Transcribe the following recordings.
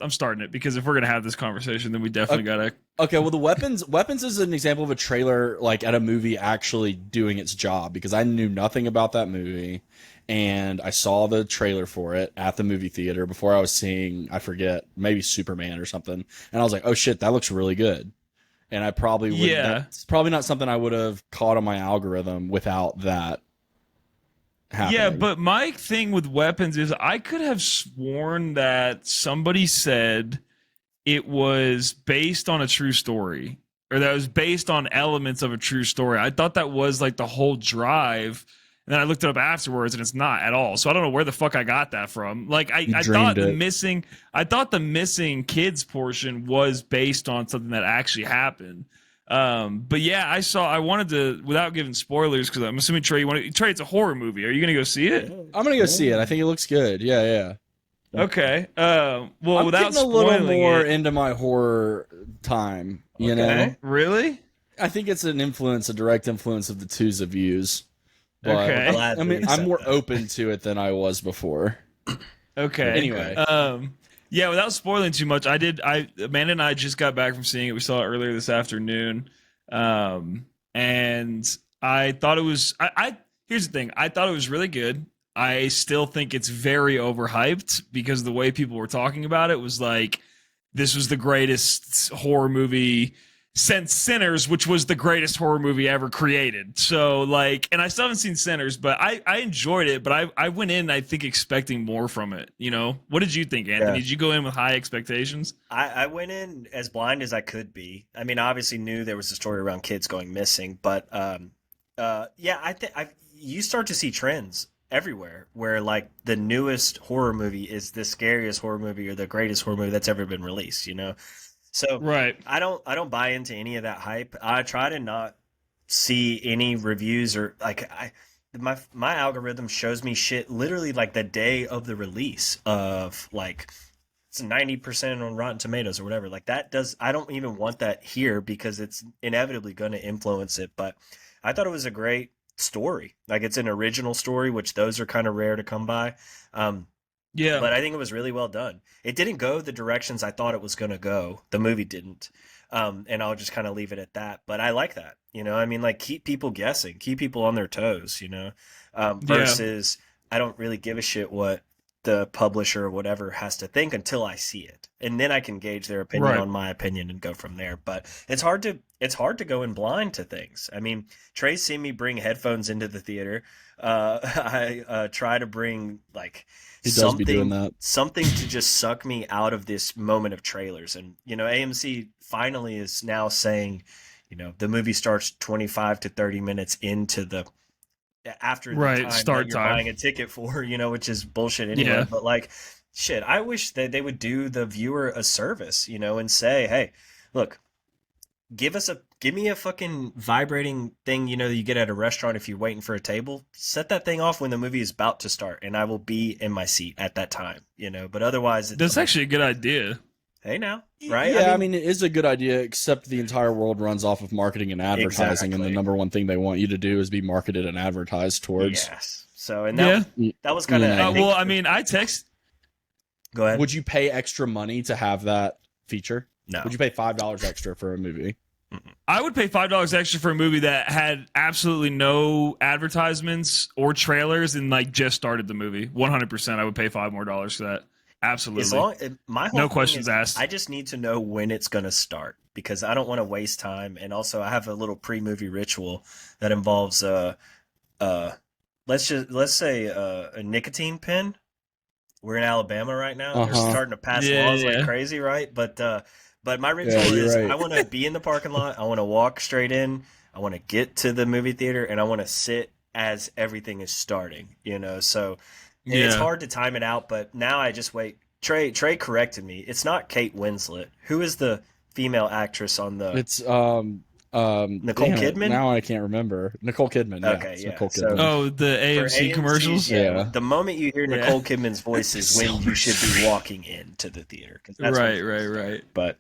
I'm starting it because if we're gonna have this conversation, then we definitely gotta. Okay, well, the weapons is an example of a trailer like at a movie actually doing its job because I knew nothing about that movie, and I saw the trailer for it at the movie theater before I was seeing, I forget, maybe Superman or something, and I was like, oh shit, that looks really good, and I probably would. Yeah. That's probably not something I would have caught on my algorithm without that Yeah, happening. but my thing with weapons is I could have sworn that somebody said it was based on a true story or that it was based on elements of a true story. I thought that was like the whole drive. And then I looked it up afterwards and it's not at all. So I don't know where the fuck I got that from. Like You I dreamed thought it. I thought the missing kids portion was based on something that actually happened. But yeah, I wanted to, without giving spoilers, because I'm assuming Trey, it's a horror movie. Are you gonna go see it? I'm gonna go see it. I think it looks good. Yeah, yeah. Okay. Well, I'm without getting a little spoiling more it, into my horror time. You know, really? I think it's a direct influence of the Twos of Views. But Okay. I mean, I'm more open to it than I was before. Okay. Anyway. Yeah, without spoiling too much, Amanda and I just got back from seeing it. We saw it earlier this afternoon. And I thought it was, here's the thing. I thought it was really good. I still think it's very overhyped because the way people were talking about it was like, this was the greatest horror movie since Sinners, which was the greatest horror movie ever created. So like, and I still haven't seen Sinners, but I enjoyed it, but I went in, I think, expecting more from it. You know, what did you think, Anthony? Yeah. Did you go in with high expectations? I went in as blind as I could be. I mean, obviously knew there was a story around kids going missing, but yeah, I think you start to see trends everywhere where like the newest horror movie is the scariest horror movie or the greatest horror movie that's ever been released, you know? So Right. I don't buy into any of that hype. I try to not see any reviews or like my algorithm shows me shit literally like the day of the release of like it's 90% on Rotten Tomatoes or whatever. Like that does I don't even want that here because it's inevitably going to influence it, but I thought it was a great story. Like it's an original story, which those are kind of rare to come by. Yeah. But I think it was really well done. It didn't go the directions I thought it was going to go. The movie didn't. And I'll just kind of leave it at that. But I like that. You know, I mean, like keep people guessing, keep people on their toes, you know, versus I don't really give a shit what the publisher or whatever has to think until I see it. And then I can gauge their opinion Right. on my opinion and go from there. But it's hard to go in blind to things. I mean, Trey's seen me bring headphones into the theater. I try to bring like He does be doing something that. something to just suck me out of this moment of trailers. And you know, AMC finally is now saying, you know, the movie starts 25 to 30 minutes into the after the Right, time start that you're time. buying a ticket for, you know, which is bullshit anyway. Yeah. But like, shit, I wish that they would do the viewer a service, you know, and say, hey, look, give me a fucking vibrating thing, you know, that you get at a restaurant if you're waiting for a table. Set that thing off when the movie is about to start, and I will be in my seat at that time, you know. But otherwise, it's That's like, actually a good idea. hey now, right? Yeah, I mean, it is a good idea, except the entire world runs off of marketing and advertising, and the Exactly. number one thing they want you to do is be marketed and advertised towards. yes. So, and Yeah. that was kind of, You know. Well, I mean, go ahead. Would you pay extra money to have that feature? No. Would you pay $5 extra for a movie? I would pay $5 extra for a movie that had absolutely no advertisements or trailers and like just started the movie. 100%, I would pay $5 more for that. Absolutely. As long my whole No thing questions is, asked. I just need to know when it's going to start because I don't want to waste time. And also, I have a little pre-movie ritual that involves let's say a nicotine pen. We're in Alabama right now. They're Uh-huh. starting to pass Yeah, laws yeah. like crazy, right? But my ritual you're is right. I want to be in the parking lot. I want to walk straight in. I want to get to the movie theater, and I want to sit as everything is starting. You know, so it's Yeah. hard to time it out. But now I just wait. Trey corrected me. It's not Kate Winslet. Who is the female actress on the? It's Nicole damn it, Kidman? now I can't remember. Nicole Kidman. Yeah, Okay, it's yeah, Nicole so- Kidman. Oh, the For AMC AMC's, commercials? Yeah. The moment you hear Yeah. Nicole Kidman's voice is when you should be walking into the theater. 'Cause that's when Right. But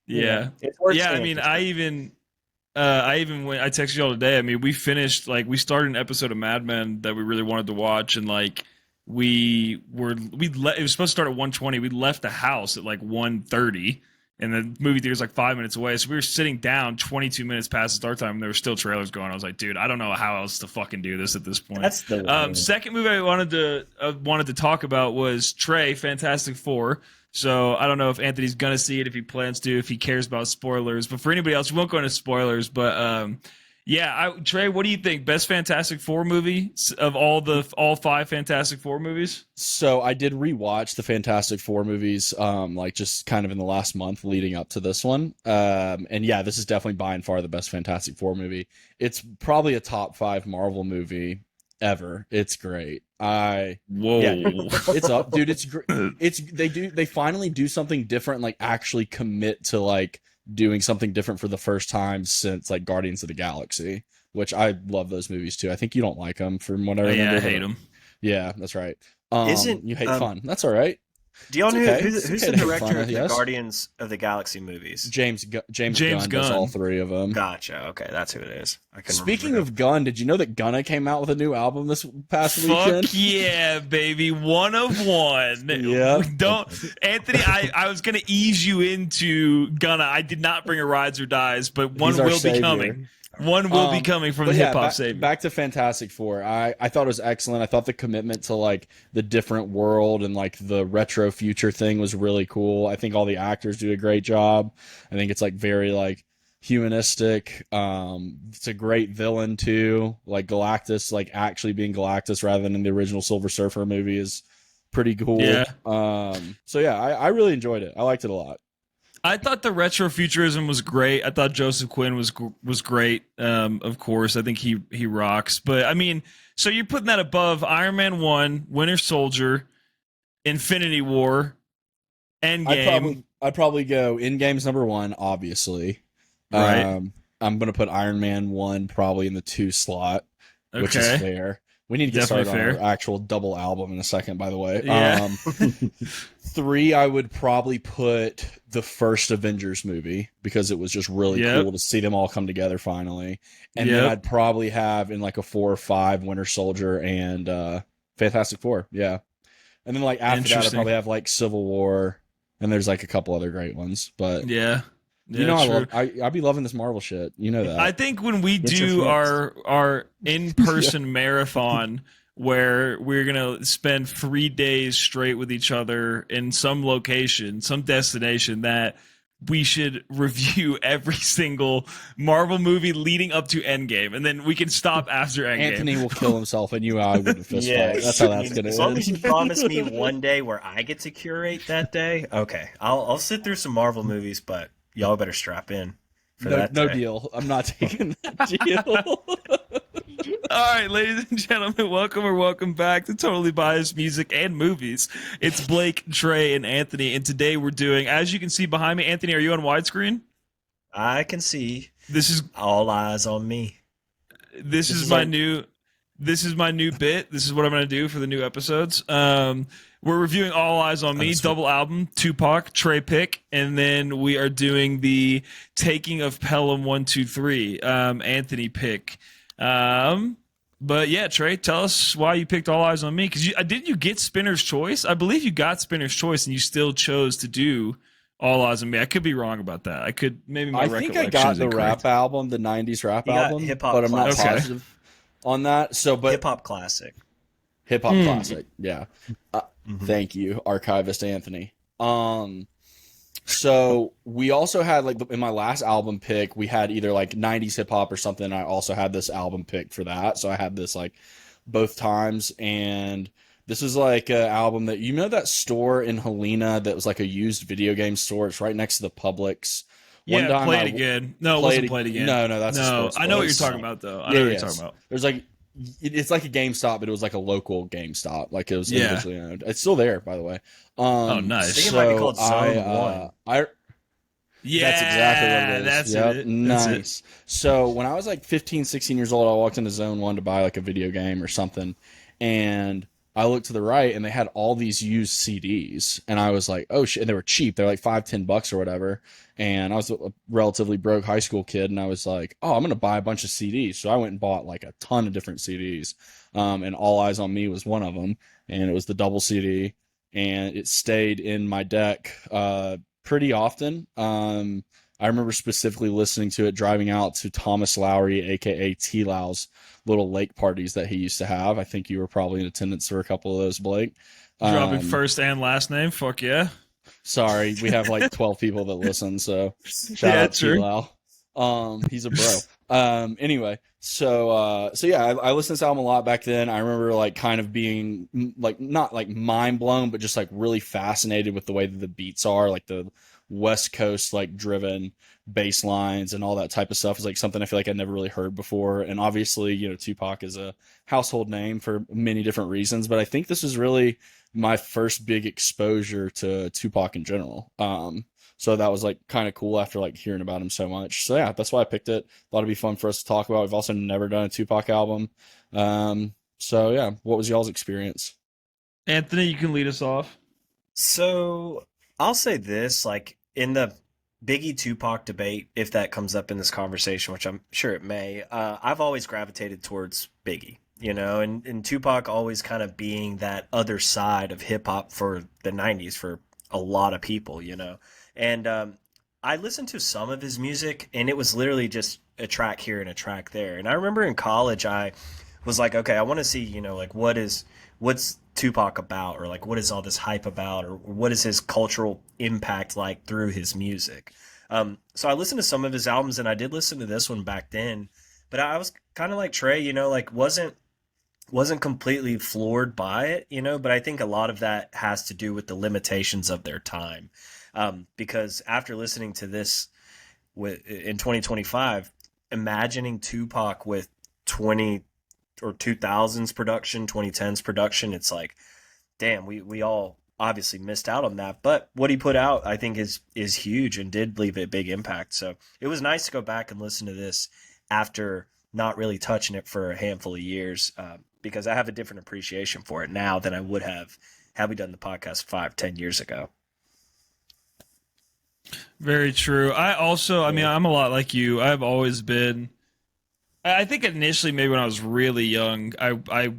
Yeah. it's worth Yeah, I seeing mean, for sure. I even went. I texted y'all today. I mean, we started an episode of Mad Men that we really wanted to watch, and like, it was supposed to start at 1:20. We left the house at like 1:30, and the movie theater's like 5 minutes away. So we were sitting down 22 minutes past the start time, and there were still trailers going. I was like, dude, I don't know how else to fucking do this at this point. That's the second movie I wanted to talk about was Trey, Fantastic Four. So I don't know if Anthony's gonna see it, if he plans to, if he cares about spoilers. But for anybody else, we won't go into spoilers. But Trey, what do you think? Best Fantastic Four movie of all five Fantastic Four movies? So I did rewatch the Fantastic Four movies, like just kind of in the last month leading up to this one. And yeah, this is definitely by and far the best Fantastic Four movie. It's probably a top 5 Marvel movie ever. It's great. Whoa. Yeah, it's up, dude. It's great. They finally do something different, like actually commit to like doing something different for the first time since like Guardians of the Galaxy, which I love those movies too. I think you don't like them from what I remember. Yeah, I hate them. Yeah, that's right. You hate fun? That's all right. Do y'all know okay. who's okay the director fun, of the yes. Guardians of the Galaxy movies? James Gunn does all 3 of them. Gotcha. Okay, that's who it is. Speaking of Gunn, did you know that Gunna came out with a new album this past weekend? Fuck yeah, baby. 1 of 1. Yeah. Don't, Anthony, I was going to ease you into Gunna. I did not bring a Rides or Dies, but one will be coming. One will be coming from the hip hop savior. Back to Fantastic Four. I thought it was excellent. I thought the commitment to like the different world and like the retro future thing was really cool. I think all the actors do a great job. I think it's like very like humanistic. It's a great villain too. Like Galactus, like actually being Galactus rather than in the original Silver Surfer movie is pretty cool. Yeah. So yeah, I really enjoyed it. I liked it a lot. I thought the retrofuturism was great. I thought Joseph Quinn was great. Of course, I think he rocks. But I mean, so you're putting that above Iron Man 1, Winter Soldier, Infinity War, Endgame. I'd probably go Endgame's number 1, obviously. Right. I'm gonna put Iron Man 1 probably in the 2 slot, which is fair. We need to get Definitely started on our actual double album in a second, by the way. Yeah. 3, I would probably put the first Avengers movie because it was just really cool to see them all come together finally. And then I'd probably have in like a 4 or 5 Winter Soldier and Fantastic Four. Yeah. And then like after that, I'd probably have like Civil War, and there's like a couple other great ones. But you know, I'd be loving this Marvel shit. You know that. I think when we do our in-person marathon where we're going to spend 3 days straight with each other in some location, some destination, that we should review every single Marvel movie leading up to Endgame, and then we can stop after Endgame. Anthony will kill himself, and you and I would fist fight. That's how that's going to end. As long as you promise me one day where I get to curate that day, okay. I'll sit through some Marvel movies, but y'all better strap in for that day. No deal. I'm not taking that deal. All right, ladies and gentlemen, welcome back to Totally Biased Music and Movies. It's Blake, Trey, and Anthony, and today we're doing, as you can see behind me, Anthony, are you on widescreen? I can see. This is All Eyes on Me. This is my new bit. This is what I'm going to do for the new episodes. We're reviewing All Eyes on Me, double album, Tupac, Trey pick, and then we are doing the Taking of Pelham 1, 2, 3, Anthony pick. But yeah, Trey, tell us why you picked All Eyes on Me, because didn't you get Spinner's Choice? I believe you got Spinner's Choice, and you still chose to do All Eyes on Me. I could be wrong about that. I could maybe my think I got the rap album, the '90s rap album, but I'm not positive on that. So, but hip hop classic. Yeah. Thank you, archivist Anthony. So we also had, like, in my last album pick, we had either like 90s hip hop or something. I also had this album pick for that. So I had this like both times. And this is like an album that, you know, that store in Helena that was like a used video game store. It's right next to the Publix. One time Play It Again. No, it wasn't Play It Again. No, that's I know what you're talking about, though. I know what you're talking about. There's like, it's like a GameStop, but it was like a local GameStop. Like it was individually owned. It's still there, by the way. Oh, nice. I think it might be called Zone 1. Yeah, that's exactly what it is. That's it. Nice. So when I was like 15, 16 years old, I walked into Zone 1 to buy like a video game or something. And I looked to the right and they had all these used CDs, and I was like, oh shit, and they were cheap. They're like $5-10 or whatever. And I was a relatively broke high school kid, and I was like, oh, I'm gonna buy a bunch of CDs. So I went and bought like a ton of different CDs. And All Eyes on Me was one of them, and it was the double CD, and it stayed in my deck pretty often. I remember specifically listening to it driving out to Thomas Lowry, aka T Low's little lake parties that he used to have. I think you were probably in attendance for a couple of those, Blake. Dropping first and last name. Fuck yeah. Sorry, we have like 12 people that listen, so shout out T Low. He's a bro. Anyway, so yeah, I listened to this album a lot back then. I remember like kind of being like not like mind blown, but just like really fascinated with the way that the beats are, like the West Coast like driven bass lines and all that type of stuff is like something I feel like I never really heard before. And obviously, you know, Tupac is a household name for many different reasons, but I think this is really my first big exposure to Tupac in general. So that was like kind of cool after like hearing about him so much. So yeah, that's why I picked it. Thought it'd be fun for us to talk about. We've also never done a Tupac album. So yeah, what was y'all's experience? Anthony, you can lead us off. So I'll say this, like in the Biggie Tupac debate, if that comes up in this conversation, which I'm sure it may, I've always gravitated towards Biggie, you know, and Tupac always kind of being that other side of hip hop for the 90s for a lot of people, you know. And I listened to some of his music, and it was literally just a track here and a track there. And I remember in college, I was like, okay, I want to see, you know, like what's Tupac about, or like what is all this hype about, or what is his cultural impact like through his music. So I listened to some of his albums, and I did listen to this one back then, but I was kind of like Trey, you know, like wasn't completely floored by it, you know, but I think a lot of that has to do with the limitations of their time. Because after listening to this in 2025, imagining Tupac with 20 or 2000s production, 2010s production, it's like, damn, we all obviously missed out on that. But what he put out, I think, is huge and did leave a big impact. So it was nice to go back and listen to this after not really touching it for a handful of years, because I have a different appreciation for it now than I would have had we done the podcast 5-10 years ago. Very true. I mean, I'm a lot like you. I've always been, I think initially, maybe when I was really young, I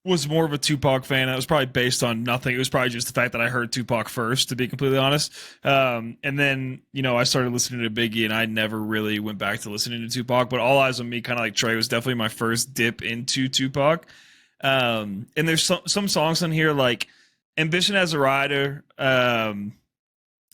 was more of a Tupac fan. It was probably based on nothing. It was probably just the fact that I heard Tupac first, to be completely honest. And then, you know, I started listening to Biggie, and I never really went back to listening to Tupac. But All Eyes on Me, kind of like Trey, was definitely my first dip into Tupac. And there's some songs on here like Ambition as a Rider.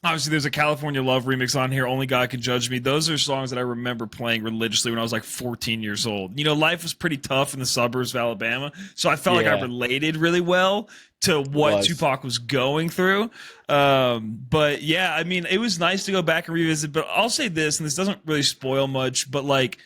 Obviously, there's a California Love remix on here, Only God Can Judge Me. Those are songs that I remember playing religiously when I was like 14 years old. You know, life was pretty tough in the suburbs of Alabama, so I felt like I related really well to what Tupac was going through. But yeah, I mean, it was nice to go back and revisit. But I'll say this, and this doesn't really spoil much, but like,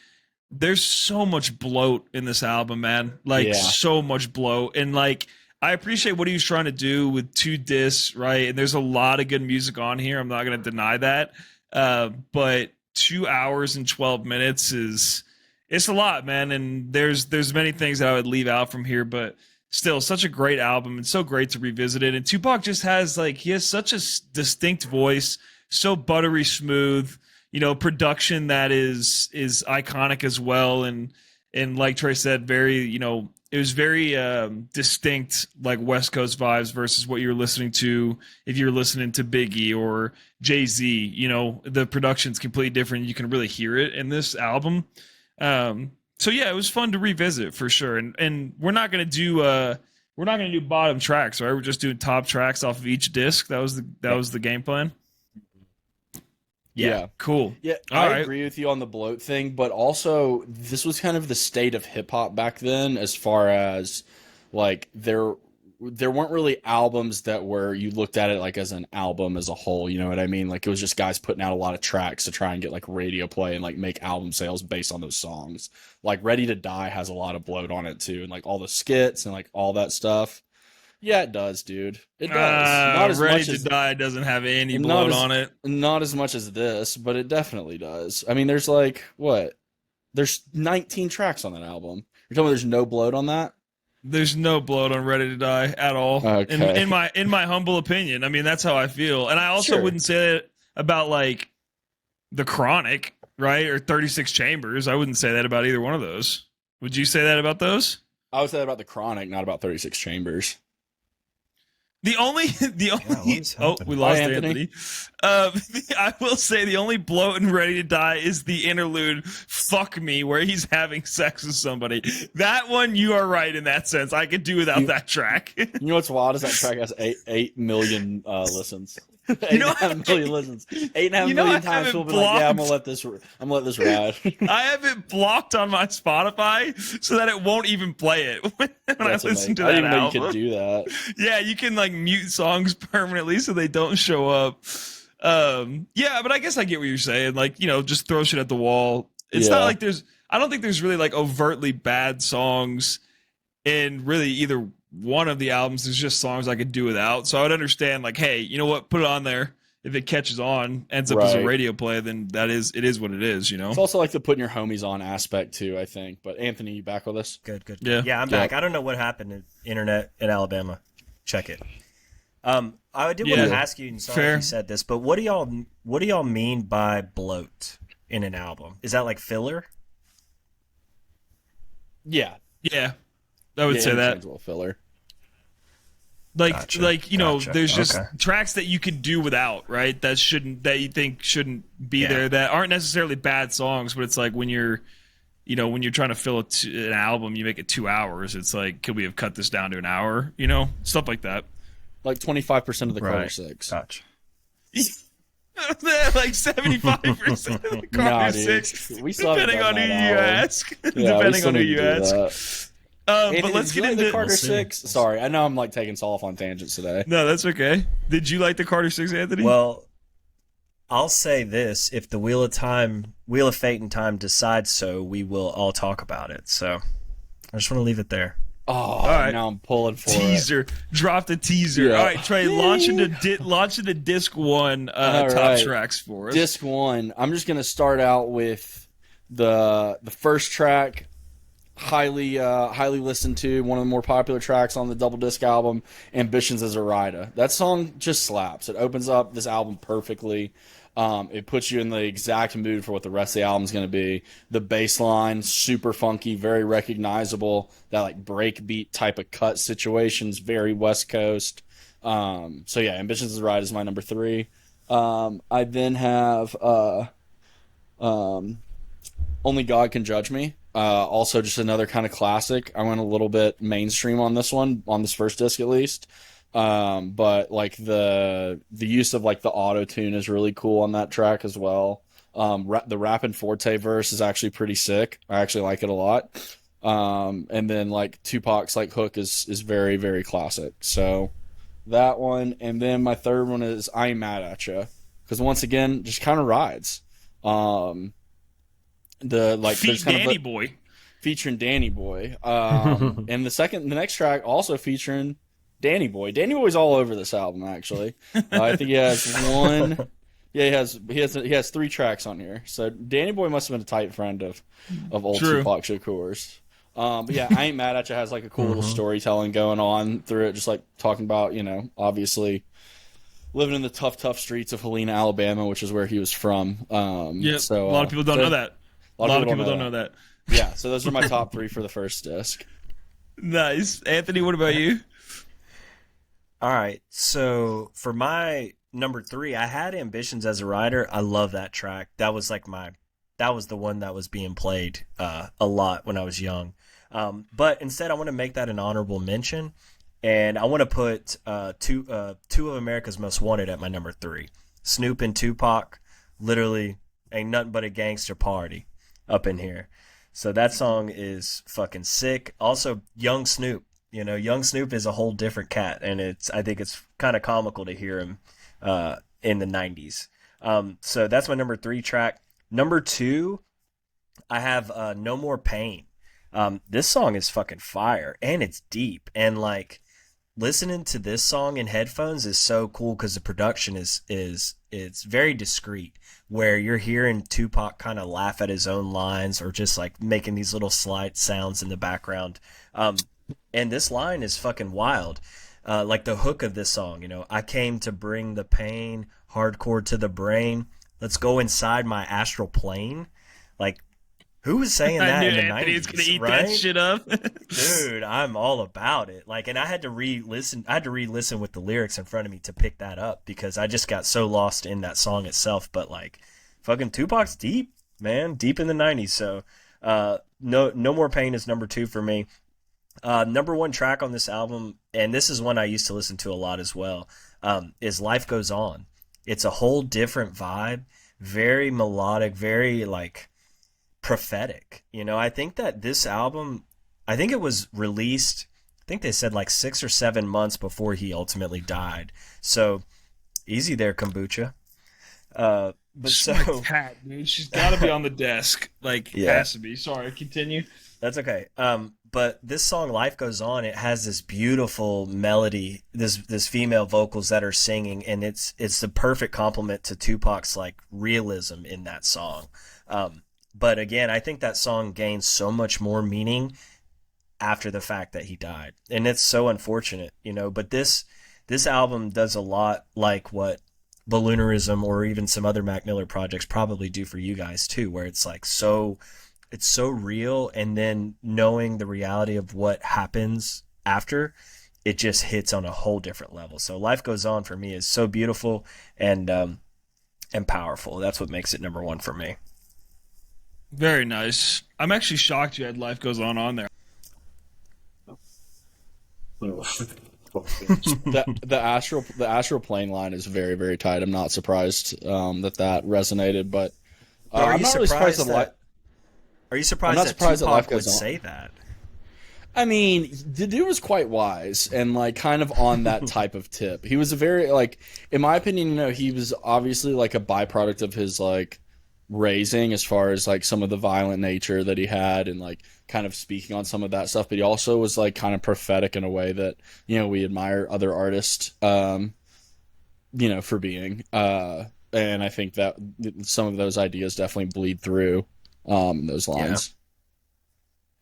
there's so much bloat in this album, man. Like, so much bloat. And like, I appreciate what he was trying to do with 2 discs, right? And there's a lot of good music on here. I'm not going to deny that. But 2 hours and 12 minutes it's a lot, man. And there's many things that I would leave out from here, but still such a great album and so great to revisit it. And Tupac just has he has such a distinct voice, so buttery smooth, you know, production that is iconic as well. And like Trey said, very, you know, it was very distinct, like West Coast vibes versus what you're listening to if you're listening to Biggie or Jay-Z. You know, the production's completely different. You can really hear it in this album. So yeah, it was fun to revisit for sure. And we're not gonna do bottom tracks, right? We're just doing top tracks off of each disc. That was the game plan. Yeah. Cool. Yeah, I agree with you on the bloat thing, but also this was kind of the state of hip hop back then, as far as like there weren't really albums that were, you looked at it like as an album as a whole, you know what I mean? Like, it was just guys putting out a lot of tracks to try and get like radio play and like make album sales based on those songs. Like Ready to Die has a lot of bloat on it too, and like all the skits and like all that stuff. Yeah, it does, dude. It does. Not as Ready much to as Die doesn't have any bloat on it. Not as much as this, but it definitely does. I mean, there's like what? There's 19 tracks on that album. You're telling me there's no bloat on that? There's no bloat on Ready to Die at all. Okay. In my humble opinion. I mean, that's how I feel. And I also Sure. wouldn't say that about like The Chronic, right? Or 36 Chambers. I wouldn't say that about either one of those. Would you say that about those? I would say that about the Chronic, not about 36 Chambers. The only we lost Anthony. I will say the only bloat and Ready to Die is the interlude "Fuck Me," where he's having sex with somebody. That one, you are right in that sense. I could do without that track. You know what's wild is that track has 8 million listens. 8.5 million listens. 8.5 million times people be like, "Yeah, I'm gonna let this ride." I have it blocked on my Spotify so that it won't even play it when I listen to that I didn't know album. you could do that. Yeah, you can like mute songs permanently so they don't show up. Yeah, but I guess I get what you're saying. Like, you know, just throw shit at the wall. It's not like I don't think there's really like overtly bad songs in really either one of the albums. There's just songs I could do without. So I would understand like, hey, you know what? Put it on there. If it catches on, ends up as a radio play, then it is what it is, you know? It's also like the putting your homies on aspect too, I think. But Anthony, you back with us? Good. Yeah, I'm back. I don't know what happened to internet in Alabama. Check it. I did want to ask you, and sorry if you said this, but what do y'all mean by bloat in an album? Is that like filler? Yeah. Yeah. I would say that. Filler. Like, you know, there's just tracks that you could do without, right? That you think shouldn't be there, that aren't necessarily bad songs, but it's like when you're trying to fill an album, you make it 2 hours. It's like, could we have cut this down to an hour? You know, stuff like that. Like 25% of the Carter 6. Gotcha. Like 75% of the Carter 6. We still depending on who you ask. Yeah, depending on who you ask. Anthony, but let's get into the Carter 6. Sorry, I know I'm like taking off on tangents today. No, that's okay. Did you like the Carter 6, Anthony? Well, I'll say this: if the Wheel of Fate and Time decides so, we will all talk about it. So I just want to leave it there. Oh, all right. Now I'm pulling for teaser. it. Drop the teaser. Yeah. All right, Trey, launch into disc 1 top tracks for us. Disc 1. I'm just gonna start out with the first track. Highly listened to, one of the more popular tracks on the double disc album, Ambitions as a Rider. That song just slaps. It opens up this album perfectly. It puts you in the exact mood for what the rest of the album's going to be. The bass line, super funky, very recognizable. That like breakbeat type of cut situations, very West Coast. So yeah, Ambitions as a Rider is my number 3. I then have Only God Can Judge Me. Also just another kind of classic. I went a little bit mainstream on this one, on this first disc at least. But like the use of like the auto tune is really cool on that track as well. The rap and forte verse is actually pretty sick. I actually like it a lot. And then like Tupac's like hook is very, very classic. So that one. And then my third one is I Ain't Mad at Ya, because once again just kind of rides. Featuring Danny Boy. And the next track also featuring Danny Boy. Danny Boy's all over this album actually. I think he has one. Yeah, he has 3 tracks on here. So Danny Boy must have been a tight friend of old Tupac Shakur's. But yeah, I Ain't Mad at Ya has like a cool little storytelling going on through it, just like talking about, you know, obviously living in the tough streets of Helena, Alabama, which is where he was from. So a lot of people don't know that. A lot of people don't know that. Yeah, so those are my top 3 for the first disc. Nice. Anthony, what about you? All right. So for my number 3, I had Ambitions as a Rider. I love that track. That was like that was the one that was being played a lot when I was young. But instead, I want to make that an honorable mention, and I want to put two of America's Most Wanted at my number 3. Snoop and Tupac, literally ain't nothing but a gangster party up in here. So that song is fucking sick. Also, Young Snoop. You know, Young Snoop is a whole different cat, and I think it's kind of comical to hear him in the 90s. So that's my number 3 track. Number 2, I have No More Pain. This song is fucking fire, and it's deep. And like listening to this song in headphones is so cool because the production is it's very discreet, where you're hearing Tupac kind of laugh at his own lines or just like making these little slight sounds in the background. And this line is fucking wild. Like the hook of this song, I came to bring the pain, hardcore to the brain. Let's go inside my astral plane. Like, who was saying I that knew in the Anthony's 90s, gonna eat right? that shit up. Dude, I'm all about it. Like, and I had to re-listen. I had to re-listen with the lyrics in front of me to pick that up because I just got so lost in that song itself. But like, fucking Tupac's deep, man, deep in the '90s. So, no more pain is number 2 for me. Number 1 track on this album, and this is one I used to listen to a lot as well, is Life Goes On. It's a whole different vibe, very melodic, very like prophetic. I think that this album, I think it was released, I think they said like 6 or 7 months before he ultimately died. So easy there, kombucha. But so My cat, dude, she's got to be on the desk. Like, Yeah. has to be. Sorry, continue. that's okay. But this song, Life Goes On, it has this beautiful melody, this female vocals that are singing, and it's the perfect complement to Tupac's like realism in that song. But again, I think that song gains so much more meaning after the fact that he died, and it's so unfortunate, But this album does a lot like what Balloonerism or even some other Mac Miller projects probably do for you guys too, where it's like it's so real, and then knowing the reality of what happens after, it just hits on a whole different level. So Life Goes On for me is so beautiful and powerful. That's what makes it number 1 for me. Very nice. I'm actually shocked you had Life Goes On there. The astral plane line is very, very tight. I'm not surprised that resonated, but I'm not really surprised that. Are you surprised I'm not surprised that Life Tupac would Goes On. say that? I mean, the dude was quite wise and like kind of on that type of tip. He was a very like, in my opinion, he was obviously like a byproduct of his like raising as far as like some of the violent nature that he had and like kind of speaking on some of that stuff. But he also was like kind of prophetic in a way that, we admire other artists, for being. And I think that some of those ideas definitely bleed through in those lines.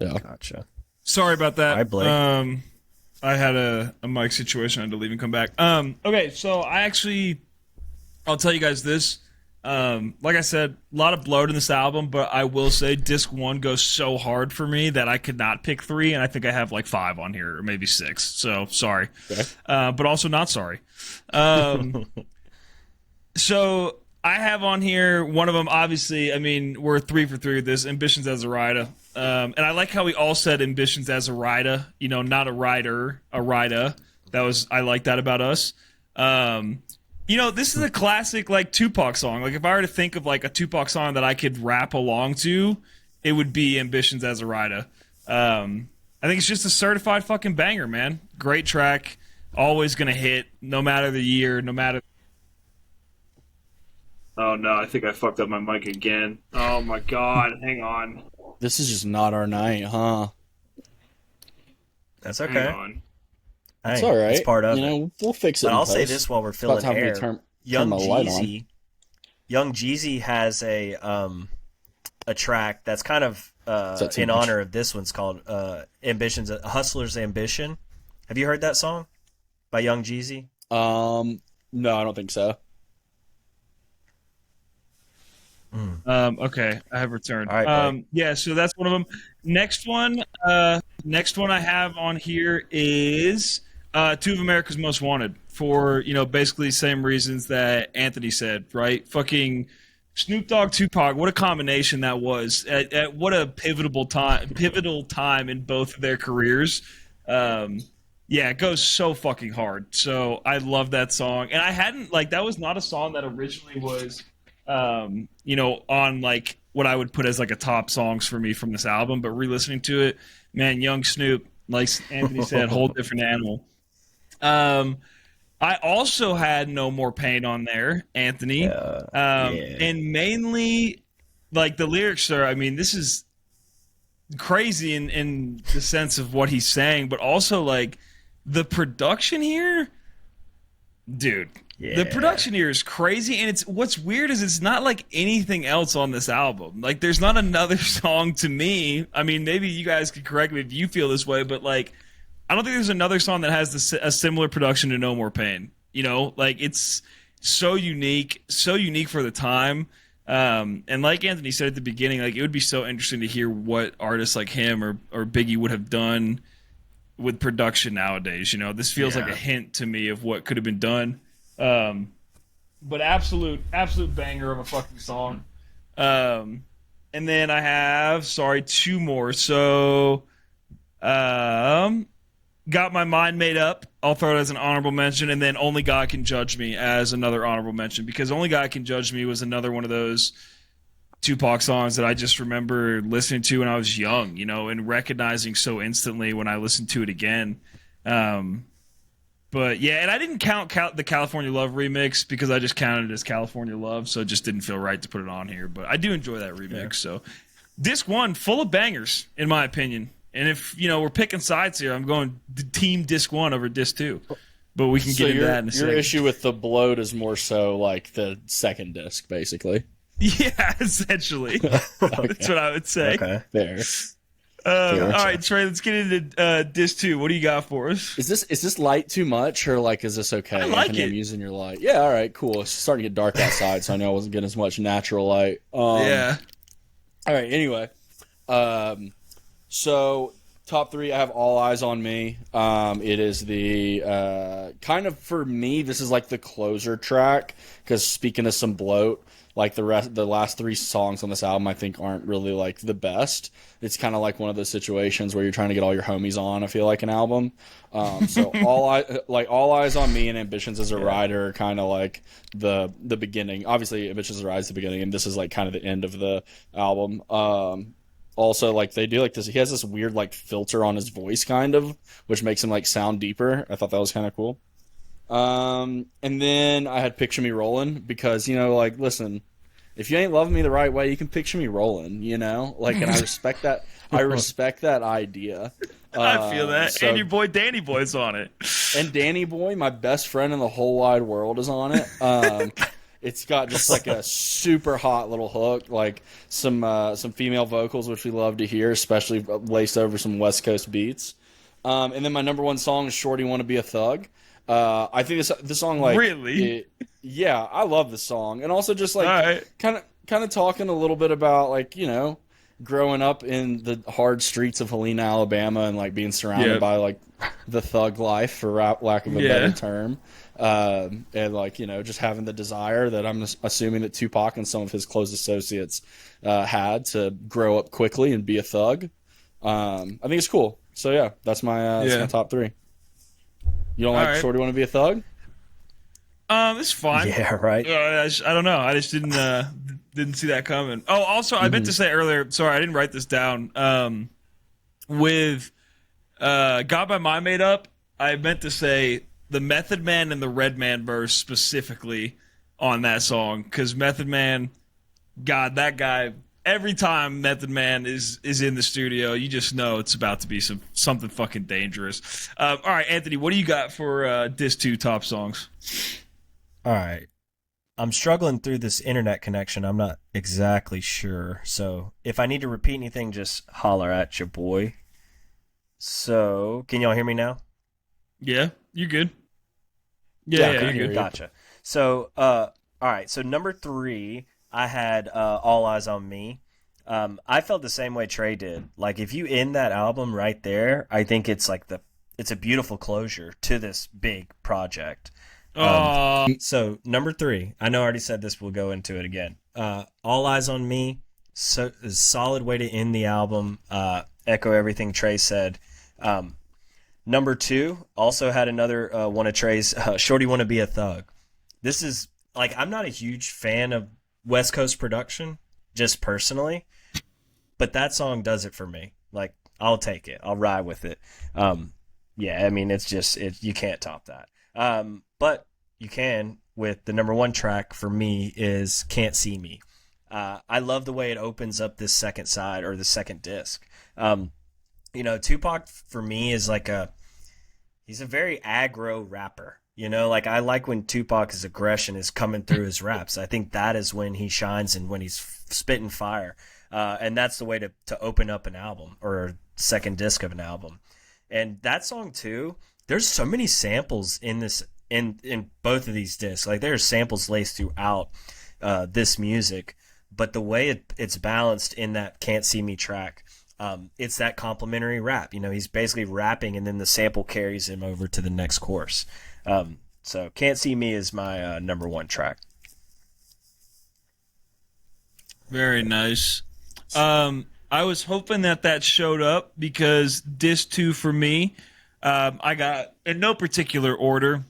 Yeah. Gotcha. Sorry about that. All right, Blake. I had a mic situation. I had to leave and come back. Okay, so I'll tell you guys this. Like I said, a lot of bloat in this album, but I will say disc 1 goes so hard for me that I could not pick 3, and I think I have like 5 on here, or maybe 6. So sorry. Okay. But also not sorry. So I have on here one of them, obviously, I mean, we're 3 for 3 with this, Ambitions as a Rider. And I like how we all said Ambitions as a Rider, not a rider, a Rider. I like that about us. This is a classic like Tupac song. Like if I were to think of like a Tupac song that I could rap along to, it would be Ambitions as a Rider. I think it's just a certified fucking banger, man. Great track, always gonna hit, no matter the year, no matter. Oh no, I think I fucked up my mic again. Oh my god, hang on. This is just not our night, huh? That's okay. Hang on. Hey, It's all right. It's part of it. We'll fix it. But in I'll say post. this while we're About filling time we air. turn Young my light on. Jeezy has a track that's kind of that too in much? honor of this one's called Ambitions, Hustler's Ambition. Have you heard that song by Young Jeezy? No, I don't think so. Okay, I have returned. All right, Blake. Yeah, so that's one of them. Next one I have on here is 2 of America's Most Wanted for, basically the same reasons that Anthony said, right? Fucking Snoop Dogg, Tupac, what a combination that was. At what a pivotal time in both of their careers. Yeah, it goes so fucking hard. So I love that song. And I hadn't, that was not a song that originally was on like what I would put as like a top songs for me from this album, but re-listening to it, man, Young Snoop, like Anthony said, whole different animal. I also had No More Pain on there, Anthony, and mainly like the lyrics are, I mean, this is crazy in the sense of what he's saying, but also like the production here, dude. Yeah. The production here is crazy, and what's weird is it's not like anything else on this album. Like, there's not another song to me. I mean, maybe you guys could correct me if you feel this way, but like, I don't think there's another song that has a similar production to No More Pain. You know, like it's so unique for the time. And like Anthony said at the beginning, like it would be so interesting to hear what artists like him or Biggie would have done with production nowadays. You know, this feels like a hint to me of what could have been done. But absolute banger of a fucking song. And then I have, two more. So, Got My Mind Made Up. I'll throw it as an honorable mention. And then Only God Can Judge Me as another honorable mention. Because Only God Can Judge Me was another one of those Tupac songs that I just remember listening to when I was young, you know, and recognizing so instantly when I listened to it again. But yeah, and I didn't count the California Love remix because I just counted it as California Love, so it just didn't feel right to put it on here. But I do enjoy that remix. Yeah. So disc 1, full of bangers, in my opinion. And if, you know, we're picking sides here, I'm going team disc 1 over disc 2. But we can get into that in a second. Your issue with the bloat is more so like the second disc, basically. Yeah, essentially. Okay. That's what I would say. Okay, fair. All right, Trey, let's get into disc 2. What do you got for us? Is this light too much, or like is this okay? I like Anthony, it. I'm using your light. Yeah, all right, cool. It's starting to get dark outside, so I know I wasn't getting as much natural light. Yeah. All right. Anyway, so top 3, I have All Eyes on Me. It is the kind of, for me, this is like the closer track because speaking of some bloat, like the last 3 songs on this album, I think aren't really like the best. It's kind of like one of those situations where you're trying to get all your homies on. I feel like an album. So All Eyes on Me and Ambitions as a Rider are kind of like the beginning. Obviously, Ambitions as a Rider is the beginning, and this is like kind of the end of the album. Also, like they do like this. He has this weird like filter on his voice, kind of, which makes him like sound deeper. I thought that was kind of cool. And then I had Picture Me Rollin' because, you know, like, listen, if you ain't loving me the right way, you can picture me rolling, you know? Like, and I respect that. I respect that idea. I feel that. So, and your boy Danny Boy's on it. And Danny Boy, my best friend in the whole wide world, is on it. It's got just like a super hot little hook, like some female vocals, which we love to hear, especially laced over some West Coast beats. And then my number 1 song is Shorty Wanna Be a Thug. I think this song, like, really, yeah, I love the song, and also just like kind of talking a little bit about, like, you know, growing up in the hard streets of Helena, Alabama, and like being surrounded by like the thug life, for lack of a better term, and like, you know, just having the desire that I'm assuming that Tupac and some of his close associates had to grow up quickly and be a thug. I think it's cool. So yeah, that's my top 3. You don't like Shorty Wanna Be a Thug? It's fine. Yeah, right. I don't know. I just didn't see that coming. Oh, also, I meant to say earlier. Sorry, I didn't write this down. With Got My Mind Made Up, I meant to say the Method Man and the Redman verse specifically on that song, because Method Man, God, that guy. Every time Method Man is in the studio, you just know it's about to be something fucking dangerous. All right, Anthony, what do you got for Disc 2 top songs? All right. I'm struggling through this internet connection. I'm not exactly sure. So if I need to repeat anything, just holler at your boy. So can y'all hear me now? Yeah, you good. Yeah, you're good. Gotcha. So, all right. So number 3, I had All Eyes on Me. I felt the same way Trey did. Like, if you end that album right there, I think it's like it's a beautiful closure to this big project. So number 3, I know I already said this, we'll go into it again. All Eyes on Me, so a solid way to end the album. Echo everything Trey said. Number 2 also had another one of Trey's, Shorty Wanna Be a Thug. This is, like, I'm not a huge fan of West Coast production, just personally, but that song does it for me. Like, I'll take it. I'll ride with it. Yeah, I mean, it's just, you can't top that. But you can with the number 1 track for me is Can't See Me. I love the way it opens up this second side, or the second disc. You know, Tupac for me is like he's a very aggro rapper. You know, like, I like when Tupac's aggression is coming through his raps. I think that is when he shines and when he's spitting fire. And that's the way to open up an album, or a second disc of an album. And that song too, there's so many samples in this in both of these discs. Like there's samples laced throughout this music, but the way it's balanced in that Can't See Me track, it's that complimentary rap. You know, he's basically rapping and then the sample carries him over to the next chorus. So Can't See Me is my number one track. Very nice. I was hoping that showed up because disc 2 for me, I got in no particular order.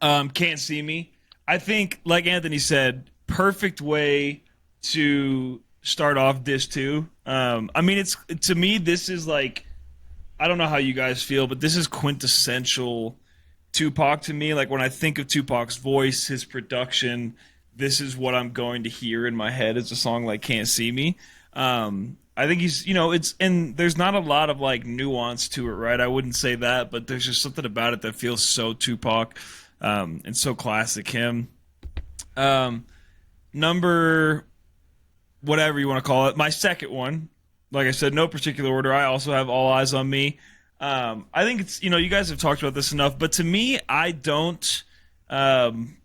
Can't See Me. I think, like Anthony said, perfect way to start off disc 2. I mean, it's to me, this is like, I don't know how you guys feel, but this is quintessential Tupac to me. Like when I think of Tupac's voice, his production, this is what I'm going to hear in my head as a song like Can't See Me. I think he's, and there's not a lot of like nuance to it, right? I wouldn't say that, but there's just something about it that feels so Tupac, and so classic him. Number, whatever you want to call it, my second one, like I said, no particular order. I also have All Eyes on Me. I think it's, you guys have talked about this enough, but to me, I don't, I'm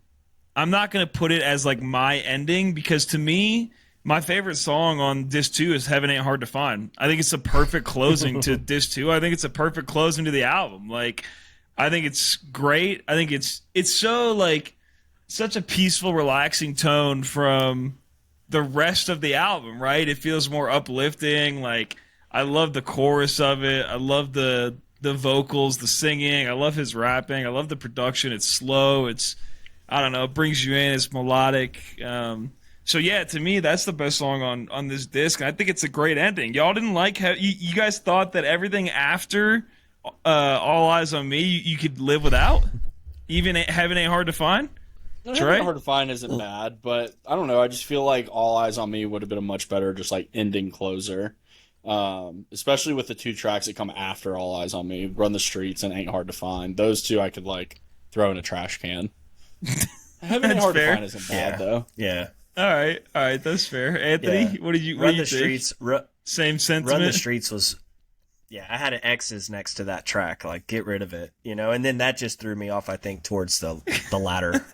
not going to put it as like my ending, because to me, my favorite song on disc 2 is Heaven Ain't Hard to Find. I think it's a perfect closing to disc 2. I think it's a perfect closing to the album. Like, I think it's great. I think it's so like such a peaceful, relaxing tone from the rest of the album, right? It feels more uplifting. Like, I love the chorus of it. I love the vocals, the singing. I love his rapping. I love the production. It's slow. It's, I don't know, it brings you in. It's melodic. So yeah, to me, that's the best song on this disc. And I think it's a great ending. Y'all didn't like how you guys thought that everything after All Eyes on Me you could live without? Even Heaven Ain't Hard to Find? Heaven Ain't Hard to Find isn't bad, but I don't know. I just feel like All Eyes on Me would have been a much better just like ending closer. Especially with the 2 tracks that come after All Eyes on Me, Run the Streets and Ain't Hard to Find. Those 2 I could like throw in a trash can. Heaven Ain't Hard to Find isn't bad though. Yeah. All right, that's fair. Anthony, Yeah. what did you Run what do the you think? Streets. Same sentiment. Run the Streets was, yeah, I had an X's next to that track. Like, get rid of it, and then that just threw me off. I think towards the latter,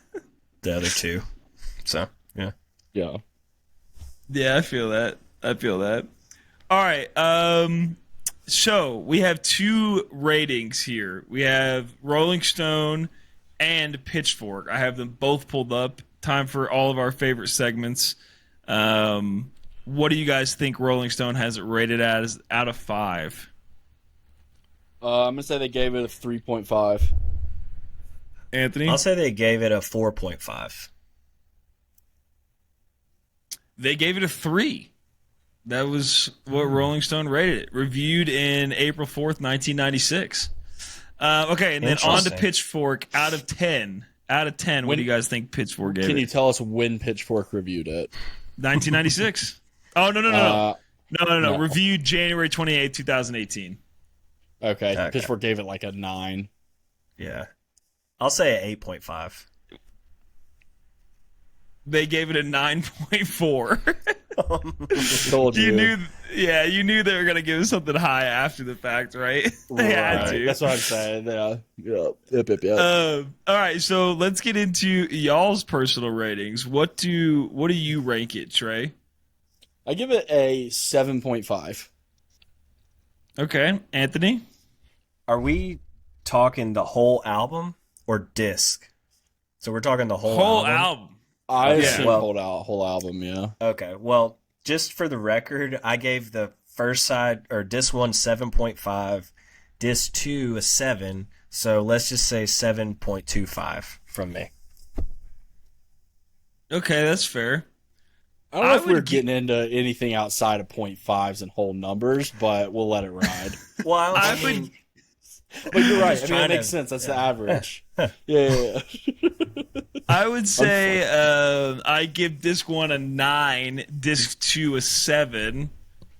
the other 2. So yeah. Yeah. Yeah, I feel that. All right. So we have 2 ratings here. We have Rolling Stone and Pitchfork. I have them both pulled up. Time for all of our favorite segments. What do you guys think Rolling Stone has it rated as out of 5? I'm gonna say they gave it a 3.5. Anthony? I'll say they gave it a 4.5. They gave it a 3. That was what Rolling Stone rated it. Reviewed in April 4th, 1996. Okay, and then on to Pitchfork. Out of 10, what do you guys think Pitchfork gave it? Can you tell us when Pitchfork reviewed it? 1996. Oh, no. No. Reviewed January 28th, 2018. Okay. Pitchfork gave it like a 9. Yeah. I'll say an 8.5. They gave it a 9.4. Told you. You knew they were going to give us something high after the fact, right? They had to. That's what I'm saying. Yeah. Yep. All right, so let's get into y'all's personal ratings. What do you rank it, Trey? I give it a 7.5. Okay, Anthony? Are we talking the whole album or disc? So we're talking the whole album. I assume whole album, yeah. Okay, well, just for the record, I gave the first side, or disc 1, 7.5, disc 2 a 7, so let's just say 7.25 from me. Okay, that's fair. I don't know if we're getting into anything outside of 0.5s and whole numbers, but we'll let it ride. Well, I mean, but you're right. I mean, that makes sense. That's the average. Yeah. I would say I give disc 1 a 9, disc 2 a 7.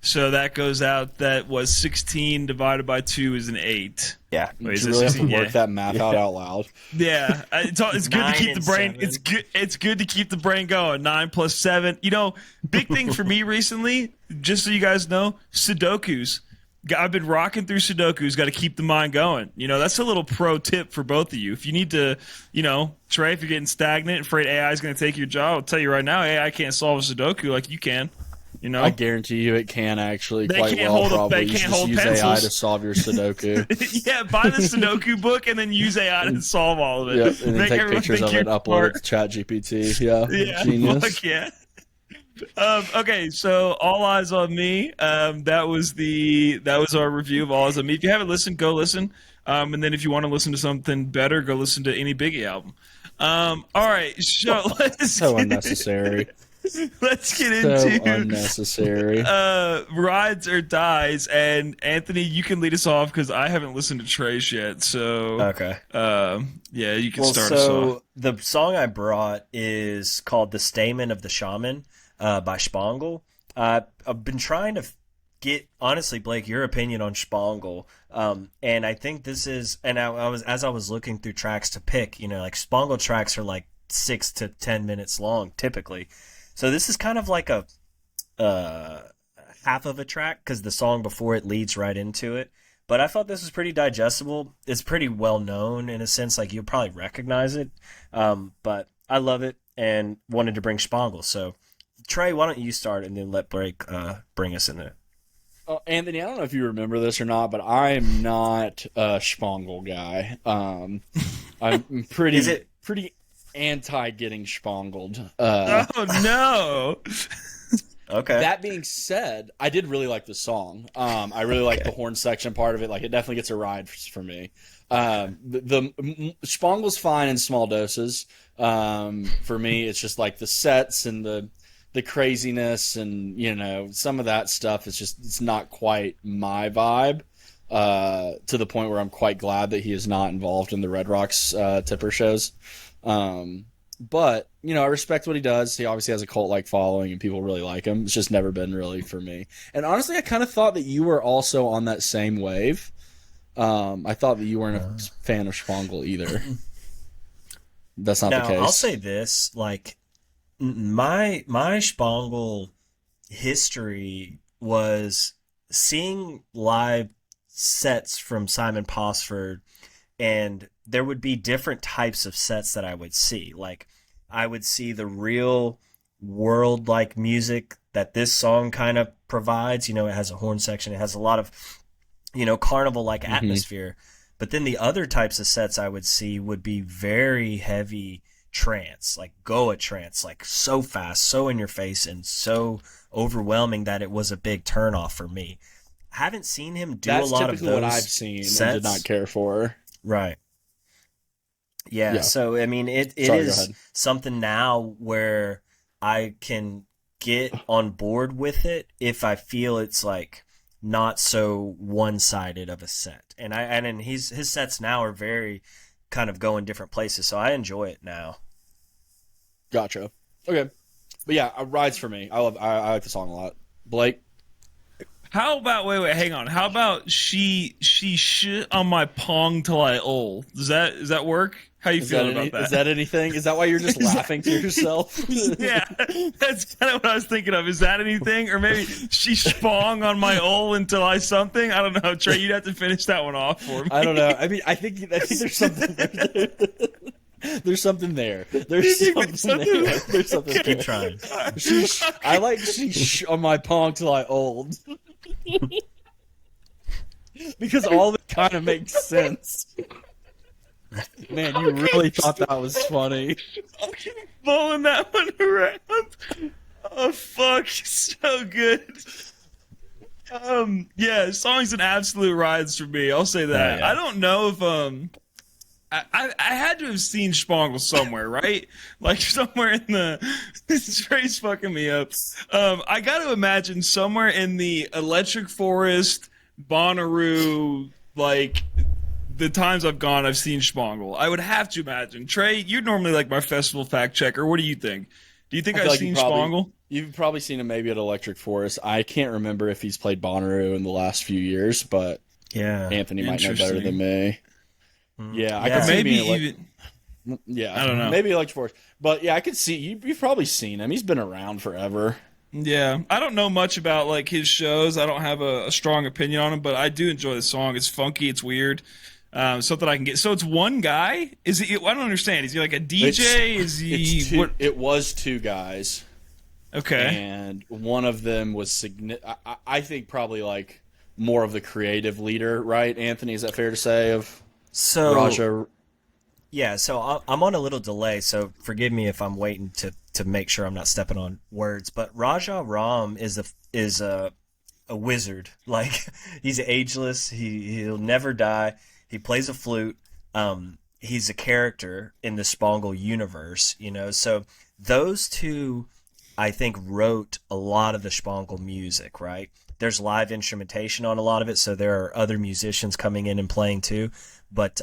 So that goes out. That was 16 divided by 2 is an 8. Yeah. Wait, you really have to work that math out loud. Yeah, it's good to keep the brain. 7. It's good to keep the brain going. 9 plus 7. Big thing for me recently, just so you guys know, Sudokus. I've been rocking through Sudoku's. Got to keep the mind going. That's a little pro tip for both of you. If you need to, Trey, if you're getting stagnant, afraid AI is going to take your job, I'll tell you right now, AI can't solve a Sudoku like you can. I guarantee you it can actually They quite can't well. hold Probably they you can't should hold just use AI pencils. to solve your Sudoku. Yeah, buy the Sudoku book and then use AI to solve all of it. Yep, and then Make take everyone pictures think of it, you're upload smart. it to ChatGPT. Yeah, Yeah, genius. fuck yeah. Okay, so All Eyes on Me. That was our review of All Eyes on Me. If you haven't listened, go listen. And then if you want to listen to something better, go listen to any Biggie album. All right, so So unnecessary. let's get So into unnecessary. rides or dies. And Anthony, you can lead us off because I haven't listened to Trey's yet. So Okay. yeah, you can Well, start us off. so the song I brought is called "The Stamen of the Shaman" by Spangle. I've been trying to get, honestly, Blake, your opinion on Spangle. And I think this is, and I was, as I was looking through tracks to pick, like Spangle tracks are like 6 to 10 minutes long typically. So this is kind of like a half of a track because the song before it leads right into it. But I thought this was pretty digestible. It's pretty well known in a sense, like you'll probably recognize it. But I love it and wanted to bring Spangle. So Trey, why don't you start and then let Blake bring us in it? Anthony, I don't know if you remember this or not, but I am not a Spangle guy. I'm pretty anti getting spangled. Oh no! Okay. That being said, I did really like the song. I really like the horn section part of it. Like, it definitely gets a ride for me. The Spangle's fine in small doses. For me, it's just like the sets and the craziness and some of that stuff is just, it's not quite my vibe. To the point where I'm quite glad that he is not involved in the Red Rocks Tipper shows. But I respect what he does. He obviously has a cult-like following and people really like him. It's just never been really for me. And honestly, I kind of thought that you were also on that same wave. I thought that you weren't a fan of Spangle either. That's not the case. I'll say this, like my Spangle history was seeing live sets from Simon Posford, and there would be different types of sets that I would see. Like, I would see the real world-like music that this song kind of provides. It has a horn section. It has a lot of, carnival-like atmosphere. But then the other types of sets I would see would be very heavy trance, like Goa trance, like so fast, so in your face, and so overwhelming that it was a big turnoff for me. I haven't seen him do That's a lot of typically those what I've seen sets. and did not care for. Right. Yeah. So I mean, it Sorry, is something now where I can get on board with it if I feel it's like not so one-sided of a set. And his sets now are very kind of going different places, so I enjoy it now. Gotcha. Okay. But yeah, rides for me. I like the song a lot. Blake? How about wait, hang on. How about she shit on my pong till I old? Does that work? How you feeling about that? Is that anything? Is that why you're just laughing to yourself? Yeah, that's kind of what I was thinking of. Is that anything? Or maybe she spong on my ole until I something? I don't know. Trey, you'd have to finish that one off for me. I don't know. I mean, I think there's something there. There's something there. There's something there. There's something there. Keep trying. I like she on my pong till I old. Because all of it kind of makes sense. Man, you really thought that was funny. I'll keep blowing that one around. Oh fuck, so good. Yeah, songs and absolute rides for me. I'll say that. Yeah. I don't know if I had to have seen Spangle somewhere, right? Like somewhere in the Trey's fucking me up. I got to imagine somewhere in the Electric Forest, Bonnaroo, like the times I've gone, I've seen Spangle. I would have to imagine. Trey, you're normally like my festival fact checker. What do you think? Do you think I've seen Spangle? You've probably seen him maybe at Electric Forest. I can't remember if he's played Bonnaroo in the last few years, but Yeah. Anthony might know better than me. Yeah, I Yeah. could see Maybe him in even. I don't know. Maybe Electric Forest. But yeah, I could see you've probably seen him. He's been around forever. Yeah, I don't know much about like his shows. I don't have a strong opinion on him, but I do enjoy the song. It's funky, it's weird. Something I can get. So it's one guy. Is he? I don't understand. Is he like a It's DJ? Is he what? it was two guys, Okay. and one of them was I think probably like more of the creative leader, right? Anthony, is that fair to say? Of So Raja, yeah, so I'm on a little delay, so forgive me if I'm waiting to make sure I'm not stepping on words. But Raja Ram is a wizard. Like he's ageless. He'll never die. He plays a flute. He's a character in the Spangle universe, you know. So those two, I think, wrote a lot of the Spangle music. Right? There's live instrumentation on a lot of it, so there are other musicians coming in and playing too. But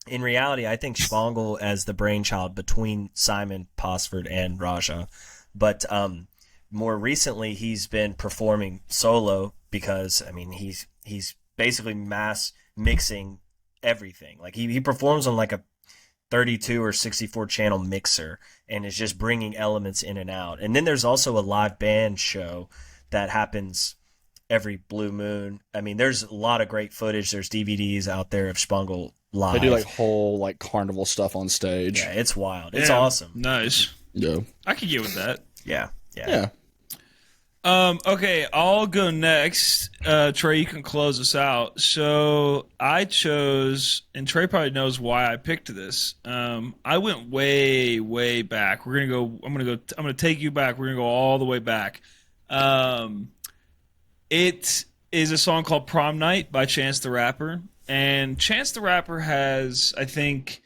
in reality, I think Spangle as the brainchild between Simon Posford and Raja. But more recently, he's been performing solo because I mean he's basically mass mixing everything. Like he performs on like a 32 or 64 channel mixer and is just bringing elements in and out. And then there's also a live band show that happens every blue moon. I mean, there's a lot of great footage. There's DVDs out there of Spangle live. they do like whole like carnival stuff on stage. Yeah, it's wild. It's Yeah, awesome. Nice. Yeah, I could get with that. Yeah, yeah. yeah. Okay, I'll go next. Trey, you can close us out. So I chose, and Trey probably knows why I picked this. I went way, way back. We're gonna go. I'm gonna take you back. We're gonna go all the way back. It is a song called "Prom Night" by Chance the Rapper, and Chance the Rapper has, I think,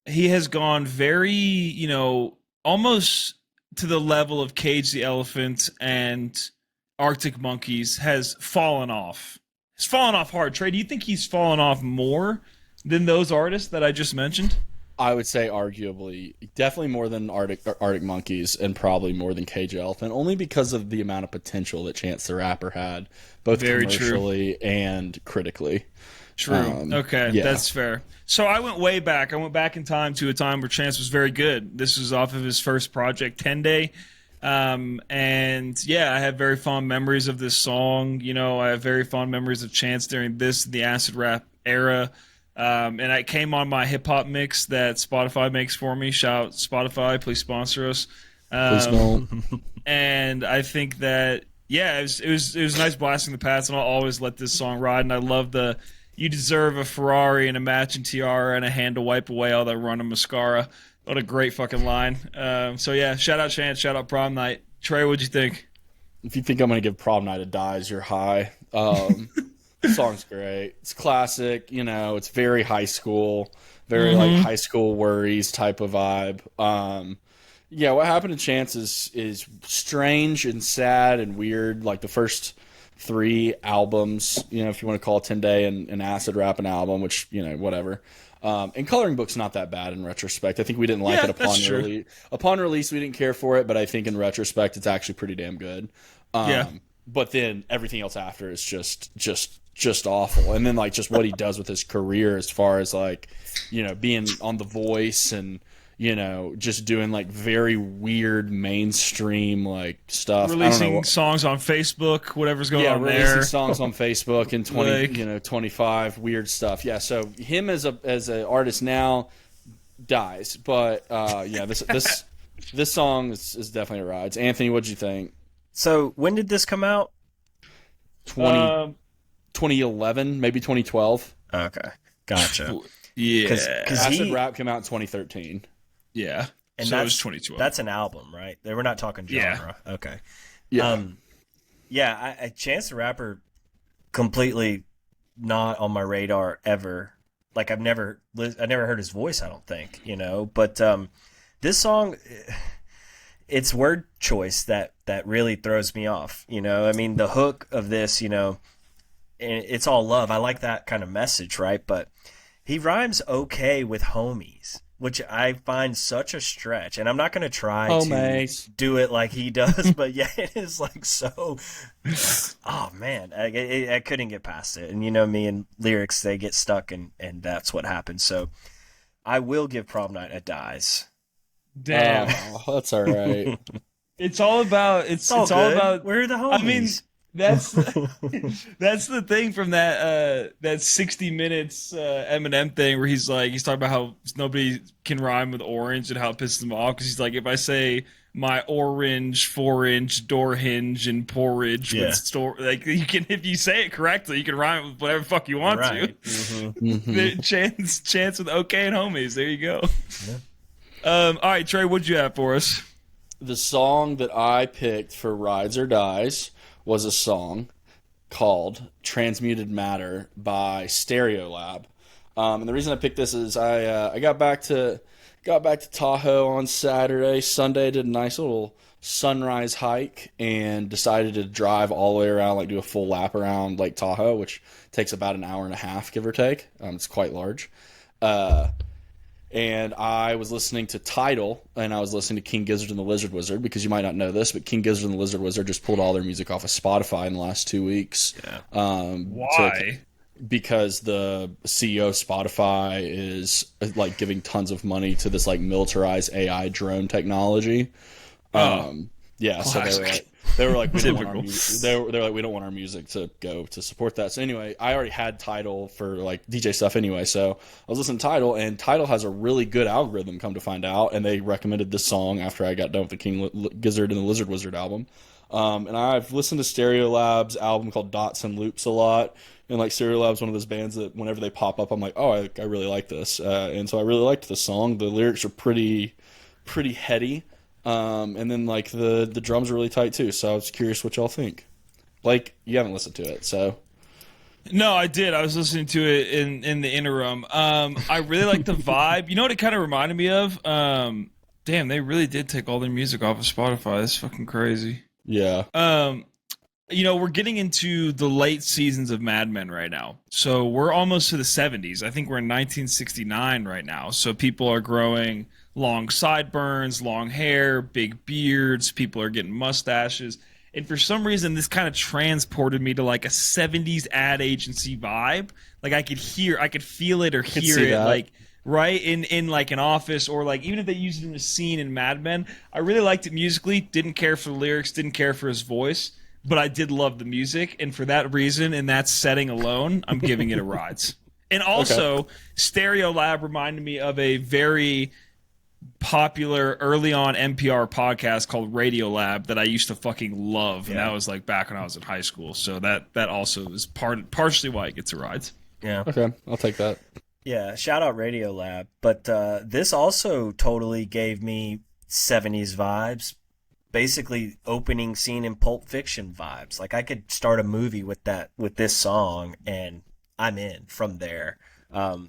he has gone very, almost to the level of Cage the Elephant and Arctic Monkeys has fallen off. He's fallen off hard. Trey, do you think he's fallen off more than those artists that I just mentioned? I would say arguably, definitely more than Arctic Monkeys, and probably more than Cage the Elephant, only because of the amount of potential that Chance the Rapper had, both Very true. commercially and critically. True. Okay, yeah. that's fair. So I went way back. I went back in time to a time where Chance was very good. This was off of his first project, 10 Day. And yeah, I have very fond memories of this song. I have very fond memories of Chance during the acid rap era. And it came on my hip hop mix that Spotify makes for me. Shout out Spotify, please sponsor us. Please don't. And I think that it was nice blasting the past, and I'll always let this song ride. And I love the "You deserve a Ferrari and a matching tiara and a hand to wipe away all that run of mascara." What a great fucking line. So yeah, shout out Chance, shout out Prom Night. Trey, what'd you think? If you think I'm going to give Prom Night a dies, you're high. The song's great. It's classic. It's very high school, very like high school worries type of vibe. Yeah, what happened to Chance is strange and sad and weird. Like the first 3 albums, if you want to call 10 Day and Acid Rap an album, which, whatever. And Coloring Book's not that bad in retrospect. I think we didn't like it upon release. Upon release, we didn't care for it, but I think in retrospect, it's actually pretty damn good. But then everything else after is just awful. And then like just what he does with his career as far as like, being on The Voice and, just doing like very weird mainstream like stuff. Releasing songs on Facebook, whatever's going on there. Releasing songs on Facebook and 25 weird stuff. Yeah, so him as an artist now dies, but this song is definitely a ride. Anthony, what'd you think? So when did this come out? 2011, maybe 2012. Okay, gotcha. Yeah, because Acid Rap came out in 2013. Yeah, and so it was 2012. That's an album, right? We're not talking genre. Yeah. Okay. Yeah. I Chance the Rapper completely not on my radar ever. Like I never heard his voice. I don't think But this song, it's word choice that really throws me off. I mean the hook of this, it's all love. I like that kind of message, right? But he rhymes okay with homies, which I find such a stretch. And I'm not going to try to do it like he does, but yeah, it is like so. Oh man, I couldn't get past it. And me and lyrics, they get stuck, and that's what happens. So I will give Prom Night a dies. Damn. Oh, that's all right. It's all about It's all good. We're the homies. I mean, that's that's the thing from that 60 minutes Eminem thing where he's talking about how nobody can rhyme with orange and how it pisses him off because he's like, if I say my orange 4-inch door hinge and porridge with store, like you can, if you say it correctly, you can rhyme it with whatever the fuck you want to. Chance with okay and homies. There you go. All right, Trey, what'd you have for us? The song that I picked for Rides or Dies was a song called Transmuted Matter by Stereolab. And the reason I picked this is I got back to Tahoe on Saturday. Sunday did a nice little sunrise hike and decided to drive all the way around, like do a full lap around Lake Tahoe, which takes about an hour and a half, give or take. It's quite large. And I was listening to Tidal, and I was listening to King Gizzard and the Lizard Wizard, because you might not know this, but King Gizzard and the Lizard Wizard just pulled all their music off of Spotify in the last 2 weeks. Yeah. Why? Because the CEO of Spotify is like giving tons of money to this like militarized AI drone technology. Yeah, classic. So they were like we don't want our music. They're like we don't want our music to go to support that. So anyway, I already had Tidal for like DJ stuff anyway. So I was listening to Tidal, and Tidal has a really good algorithm. Come to find out, and they recommended this song after I got done with the King Gizzard and the Lizard Wizard album. And I've listened to Stereolab's album called Dots and Loops a lot. And like Stereolab's one of those bands that whenever they pop up, I'm like, oh, I really like this. And so I really liked the song. The lyrics are pretty heady. And then like the drums are really tight too. So I was curious what y'all think. Blake, you haven't listened to it, so. No, I did. I was listening to it in the interim. I really like the vibe. You know what it kind of reminded me of? Damn, they really did take all their music off of Spotify. That's fucking crazy. Yeah. You know, we're getting into the late seasons of Mad Men right now. So we're almost to the 70s. I think we're in 1969 right now. So people are growing long sideburns, long hair, big beards. People are getting mustaches. And for some reason, this kind of transported me to like a 70s ad agency vibe. Like I could feel it or hear it. Like right in like an office, or like even if they used it in a scene in Mad Men. I really liked it musically. Didn't care for the lyrics. Didn't care for his voice. But I did love the music, and for that reason, in that setting alone, I'm giving it a rides. And also, Stereolab reminded me of a very popular early on NPR podcast called Radiolab that I used to fucking love, and that was like back when I was in high school. So that also is partially why it gets a rides. Yeah. Okay, I'll take that. Yeah, shout out Radiolab. But this also totally gave me 70s vibes. Basically opening scene in Pulp Fiction vibes. Like I could start a movie with this song, and I'm in from there.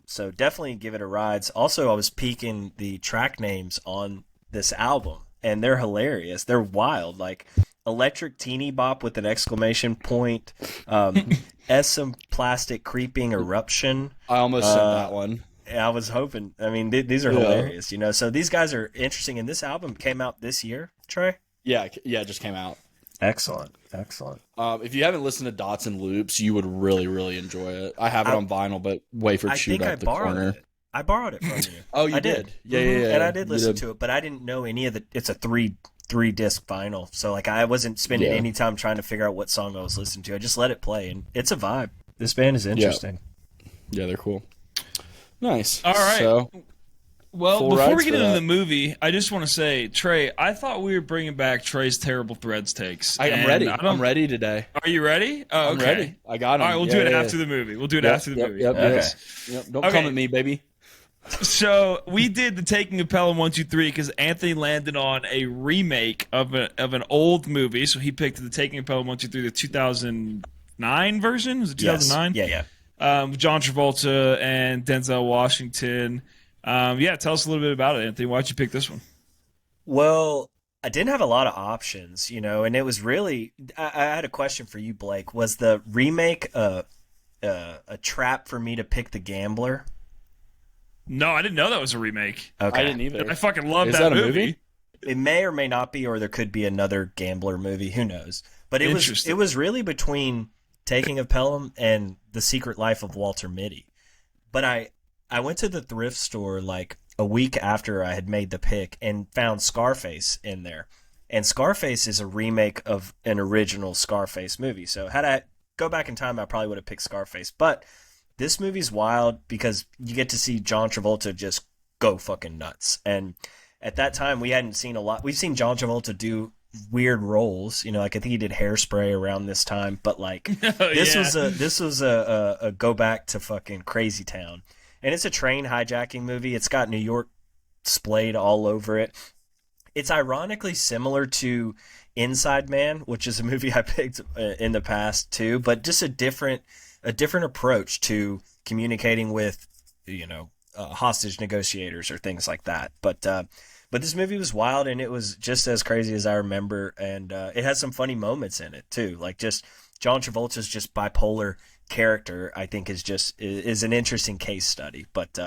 So definitely give it a rides. Also, I was peeking the track names on this album, and they're hilarious. They're wild. Like Electric Teeny Bop with an exclamation point. SM Plastic Creeping Eruption. I almost said that one. I was hoping. I mean, these are hilarious. You know, so these guys are interesting. And this album came out this year, Trey. Yeah, it just came out. Excellent. If you haven't listened to Dots and Loops, you would really, really enjoy it. I have it on vinyl, but Wafer chewed up the corner. I borrowed it from you. Oh, you did? Yeah. And I did listen to it, but I didn't know any of the. It's a three disc vinyl, so like I wasn't spending any time trying to figure out what song I was listening to. I just let it play, and it's a vibe. This band is interesting. Yeah, they're cool. Nice. All right. So, well, before we get into the movie, I just want to say, Trey, I thought we were bringing back Trey's terrible Threads takes. I'm ready. I'm ready today. Are you ready? Oh, okay. I'm ready. I got him. All right, we'll do it after the movie. We'll do it after the movie. Yep. Don't come at me, baby. So we did the Taking of Pelham 1, 2, 3 because Anthony landed on a remake of an old movie. So he picked the Taking of Pelham 1, 2, 3, the 2009 version. Was it 2009? Yes. Yeah. John Travolta and Denzel Washington. Tell us a little bit about it, Anthony. Why'd you pick this one? Well, I didn't have a lot of options, you know, and it was really. I had a question for you, Blake. Was the remake a trap for me to pick The Gambler? No, I didn't know that was a remake. Okay. I didn't either. I fucking love Is that that a movie. It may or may not be, or there could be another Gambler movie. Who knows? But it was really between Taking of Pelham and The Secret Life of Walter Mitty. But I went to the thrift store like a week after I had made the pick and found Scarface in there. And Scarface is a remake of an original Scarface movie. So had I go back in time, I probably would have picked Scarface. But this movie's wild because you get to see John Travolta just go fucking nuts. And at that time, we hadn't seen a lot. We've seen John Travolta do weird roles, like I think he did Hairspray around this time, but like this was a go back to fucking Crazy Town, and it's a train hijacking movie. It's got New York splayed all over it. It's ironically similar to Inside Man, which is a movie I picked in the past too, but just a different approach to communicating with hostage negotiators or things like that. But this movie was wild, and it was just as crazy as I remember, and it has some funny moments in it too. Like just John Travolta's just bipolar character, I think is an interesting case study. But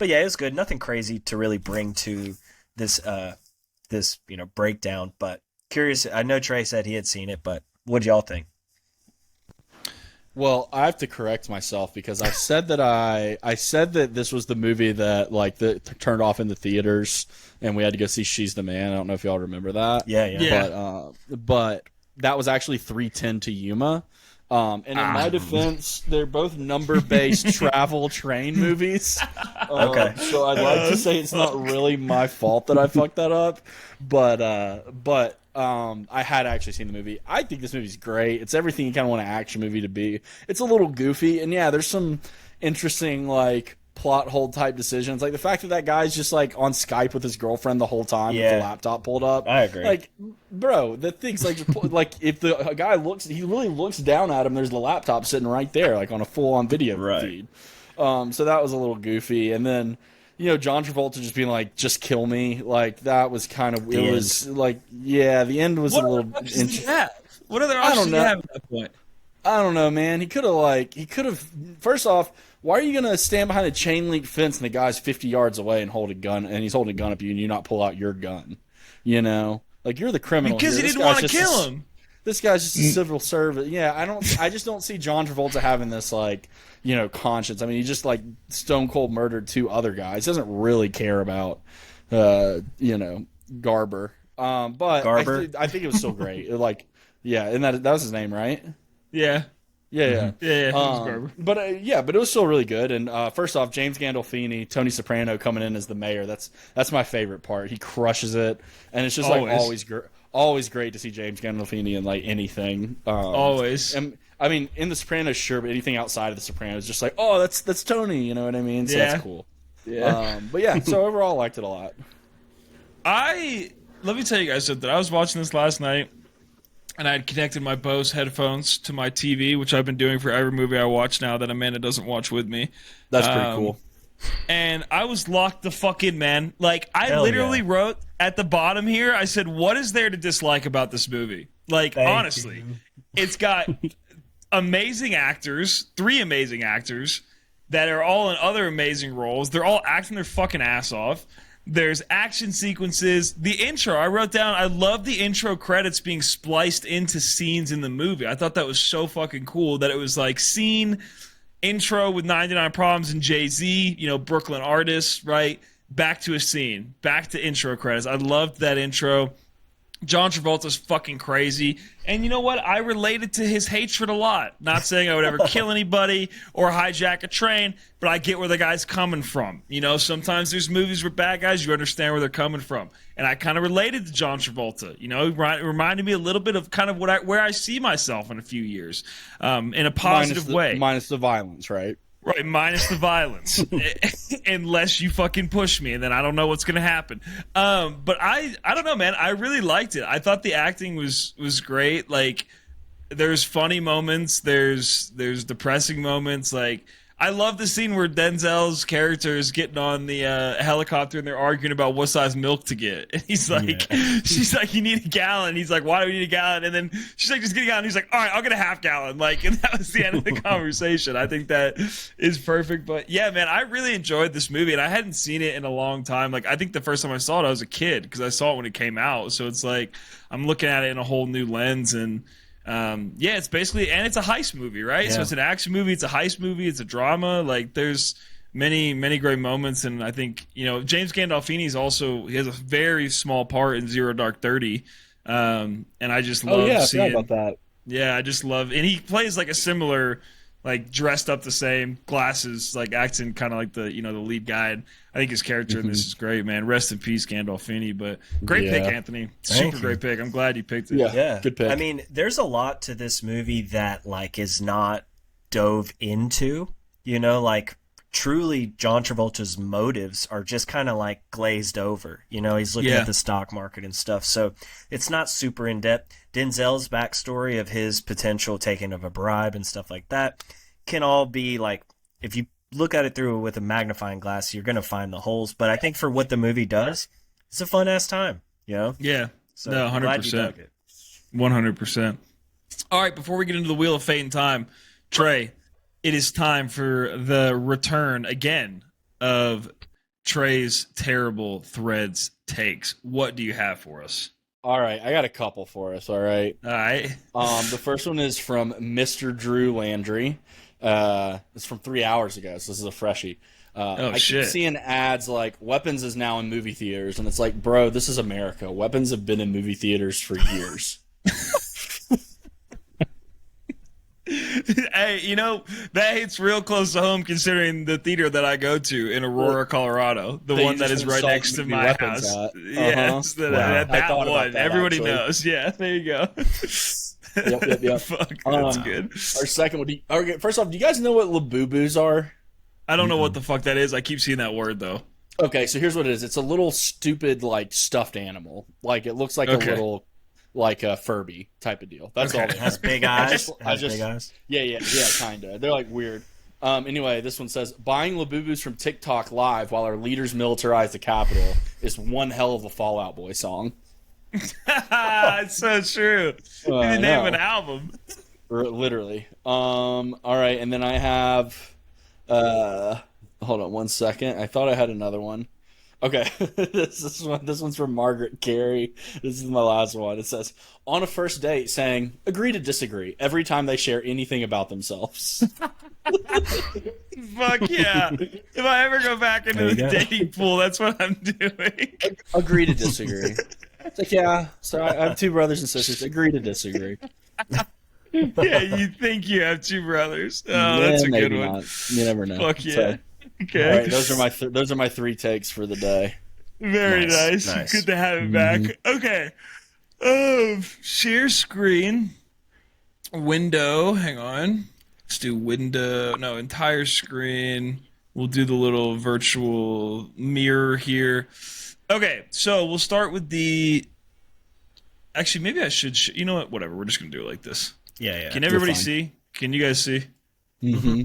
yeah, it was good. Nothing crazy to really bring to this breakdown. But curious. I know Trey said he had seen it, but what do y'all think? Well, I have to correct myself because I said that this was the movie that turned off in the theaters and we had to go see She's the Man. I don't know if y'all remember that. Yeah. But that was actually 3:10 to Yuma. And in my defense, they're both number-based travel train movies. Okay. So I'd like to say it's not really my fault that I fucked that up, but I had actually seen the movie. I think this movie's great. It's everything you kind of want an action movie to be. It's a little goofy, and yeah, there's some interesting plot hole type decisions, like the fact that guy's just on Skype with his girlfriend the whole time with the laptop pulled up. I agree. Bro, the thing's if the guy he really looks down at him, there's the laptop sitting right there, on a full on video feed. So that was a little goofy, and then John Travolta just being just kill me, that was kind of the end was what a little. What other options did you have at that point? I don't know, man. He could have. First off, why are you gonna stand behind a chain link fence and the guy's 50 yards away and hold a gun, and he's holding a gun up you, and you not pull out your gun? You're the criminal because here. He didn't want to kill him. This guy's just a civil servant. Yeah, I just don't see John Travolta having this conscience. I mean, he just stone cold murdered 2 other guys. He doesn't really care about Garber. But Garber? I think it was still great. Yeah, and that was his name, right? Yeah. Yeah. But it was still really good. And first off, James Gandolfini, Tony Soprano coming in as the mayor. That's my favorite part. He crushes it, and it's just always great to see James Gandolfini in anything. Always. And I mean, in The Sopranos, sure, but anything outside of The Sopranos, just that's Tony. You know what I mean? So that's cool. Yeah. But yeah, so overall, I liked it a lot. Let me tell you guys something. I was watching this last night, and I had connected my Bose headphones to my TV, which I've been doing for every movie I watch now that Amanda doesn't watch with me. That's pretty cool. And I was locked the fuck in, man. I literally wrote at the bottom here, I said, what is there to dislike about this movie? Honestly, it's got amazing actors, 3 amazing actors that are all in other amazing roles. They're all acting their fucking ass off. There's action sequences. The intro, I wrote down, I love the intro credits being spliced into scenes in the movie. I thought that was so fucking cool that it was scene, intro with 99 Problems and Jay-Z, Brooklyn artists, right? Back to a scene, back to intro credits. I loved that intro. John Travolta's fucking crazy. And you know what? I related to his hatred a lot. Not saying I would ever kill anybody or hijack a train, but I get where the guy's coming from. Sometimes there's movies with bad guys, you understand where they're coming from. And I kind of related to John Travolta. It reminded me a little bit of kind of where I see myself in a few years, in a positive way. Minus the violence, right? Right, minus the violence. Unless you fucking push me, and then I don't know what's going to happen. But I don't know, man. I really liked it. I thought the acting was great. There's funny moments. There's depressing moments. I love the scene where Denzel's character is getting on the helicopter and they're arguing about what size milk to get. And he's she's like, you need a gallon. He's like, why do we need a gallon? And then she's like, just get a gallon. He's like, all right, I'll get a half gallon. And that was the end of the conversation. I think that is perfect. But yeah, man, I really enjoyed this movie and I hadn't seen it in a long time. I think the first time I saw it, I was a kid because I saw it when it came out. So it's I'm looking at it in a whole new lens and it's basically, and it's a heist movie, right? Yeah. So it's an action movie, it's a heist movie, it's a drama. There's many great moments, and I think James Gandolfini he has a very small part in Zero Dark 30. And I just Oh love yeah, I seeing. forgot about that. Yeah, I just love, and he plays like a similar, like dressed up the same, glasses, like acting kind of like the the lead guy. And I think his character in this is great, man. Rest in peace, Gandolfini. But great pick, Yeah. Anthony. Thank Super you. great pick. I'm glad you picked it. Yeah. Yeah, Good pick. I mean, there's a lot to this movie that like is not dove into. Like truly, John Travolta's motives are just kind of like glazed over. He's looking Yeah. at the stock market and stuff, so it's not super in depth. Denzel's backstory of his potential taking of a bribe and stuff like that can all be like, if you look at it through with a magnifying glass, you're gonna find the holes. But I think for what the movie does, it's a fun ass time. Yeah. So No, I'm glad you 100%. dug it. 100%. All right, before we get into the Wheel of Fate and Time, Trey, it is time for the return again of Trey's terrible threads takes. What do you have for us? All right, I got a couple for us. All right. All right. The first one is from Mr. Drew Landry. It's from 3 hours ago, so this is a freshie. I shit. keep seeing ads like Weapons is now in movie theaters, and it's like, bro, this is America. Weapons have been in movie theaters for years. Hey, that hits real close to home considering the theater that I go to in Aurora, Colorado, the That you one that just is right installed next to movie my Weapons house. at. Yes, Wow. that I thought about one. that, Everybody actually. knows. Yeah, there you go. Yep. Fuck, that's Um, good. Our second one. Okay, first off, do you guys know what Labubus are? I don't know what the fuck that is. I keep seeing that word though. Okay, so here's what it is. It's a little stupid, like, stuffed animal. Like, it looks like Okay. a little, like, a Furby type of deal. That's Okay. all it Has is. big I eyes. just- I Has just- big eyes. Yeah, kind of. They're, like, weird. Anyway, this one says, buying Labubus from TikTok Live while our leaders militarize the Capitol is one hell of a Fall Out Boy song. It's so true. I The name know. of an album. Literally. All right, and then I have, hold on one second. I thought I had another one. Okay, this one's from Margaret Carey. This is my last one. It says, on a first date, saying, agree to disagree every time they share anything about themselves. Fuck yeah. If I ever go back into There you the go. dating pool, that's what I'm doing. Agree to disagree. It's like, yeah, so I have two brothers and sisters. Agree to disagree. Yeah, you think you have two brothers. Oh, that's a good maybe one. not. You never know. Fuck yeah. So, Okay. all right, those are my three takes for the day. Very Nice, nice. nice. Good to have it back. Okay. Share screen. Window. Hang on. Let's do window. No, entire screen. We'll do the little virtual mirror here. Okay, so we'll start with the. Actually, maybe I should. You know what? Whatever. We're just gonna do it like this. Yeah. Can everybody fine. see? Can you guys see? Mm-hmm.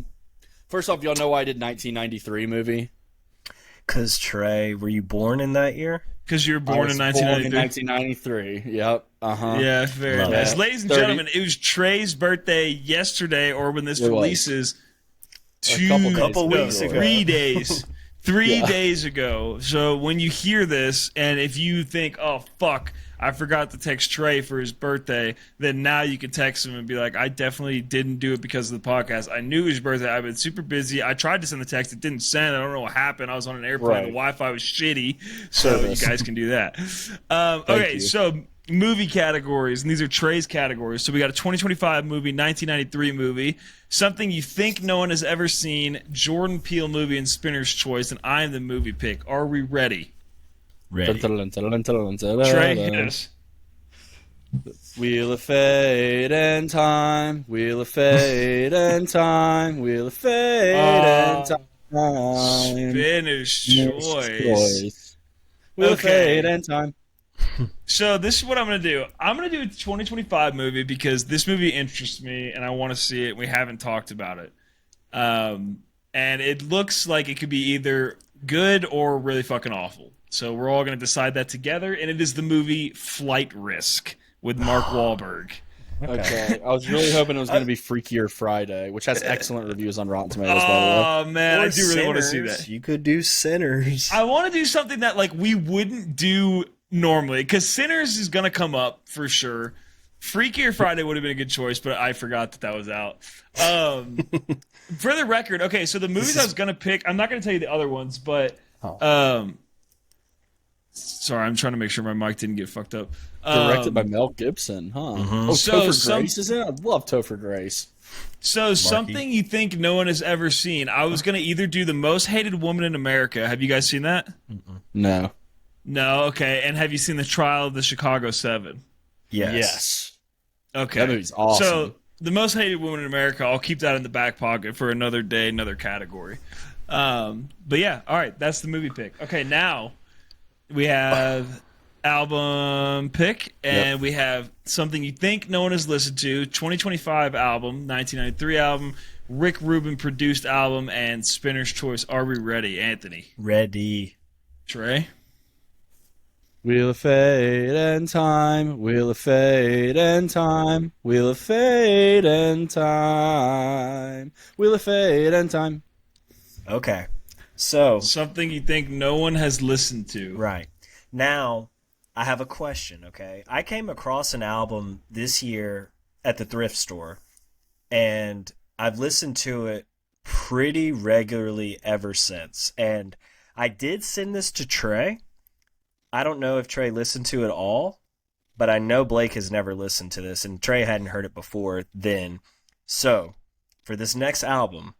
First off, y'all know why I did 1993 movie? Because Trey, were you born in that year? Because you were I born was in born 1993. 1993. Yep. Uh-huh. Yeah, very Love nice. that. Ladies and 30 gentlemen, it was Trey's birthday yesterday, or when this It was. releases, A couple weeks ago. 3 days. 3 Yeah. days ago. So when you hear this, and if you think, oh, fuck, I forgot to text Trey for his birthday, then now you can text him and be like, I definitely didn't do it because of the podcast. I knew it was his birthday. I've been super busy. I tried to send the text. It didn't send. I don't know what happened. I was on an airplane. Right. The Wi-Fi was shitty. So Service. you guys can do that. Okay, you. so movie categories, and these are Trey's categories. So we got a 2025 movie, 1993 movie, something you think no one has ever seen, Jordan Peele movie, and Spinner's Choice, and I am the movie pick. Are we ready? Ready. Trey, hit us. Wheel of fate and time. Wheel of fate and time. Wheel of fate and time. Spinner's Choice. Wheel of Okay. fate and time. So this is what I'm going to do. I'm going to do a 2025 movie because this movie interests me and I want to see it. And we haven't talked about it. And it looks like it could be either good or really fucking awful. So we're all going to decide that together. And it is the movie Flight Risk with Mark Wahlberg. Okay. I was really hoping it was going to be Freakier Friday, which has excellent reviews on Rotten Tomatoes, by the way. Oh, man. I Or do really want to see Sinners. that. You could do Sinners. I want to do something that like we wouldn't do normally because Sinners is going to come up for sure. Freakier Friday would have been a good choice, but I forgot that was out. For the record, okay, so the movies I was going to pick, I'm not going to tell you the other ones, but Sorry, I'm trying to make sure my mic didn't get fucked up. Directed by Mel Gibson, huh? Mhm. Oh, So Topher Grace is in it? I love Topher Grace. So something you think no one has ever seen. I was gonna either do the most hated woman in America. Have you guys seen that? No. No. Okay. And have you seen the trial of the Chicago 7? Yes. Okay. That movie's awesome. So the most hated woman in America. I'll keep that in the back pocket for another day, another category. But yeah. All right. That's the movie pick. Okay. Now we have album pick, and we have something you think no one has listened to, 2025 album, 1993 album, Rick Rubin produced album, and Spinner's Choice. Are we ready, Anthony? Ready. Trey? Wheel of Fate and time, Wheel of Fate and time, Wheel of Fate and time, Wheel of Fate and time. Okay. So, Something you think no one has listened to. right. Now, I have a question, okay? I came across an album this year at the thrift store, and I've listened to it pretty regularly ever since. And I did send this to Trey. I don't know if Trey listened to it all, but I know Blake has never listened to this, and Trey hadn't heard it before then. So, for this next album,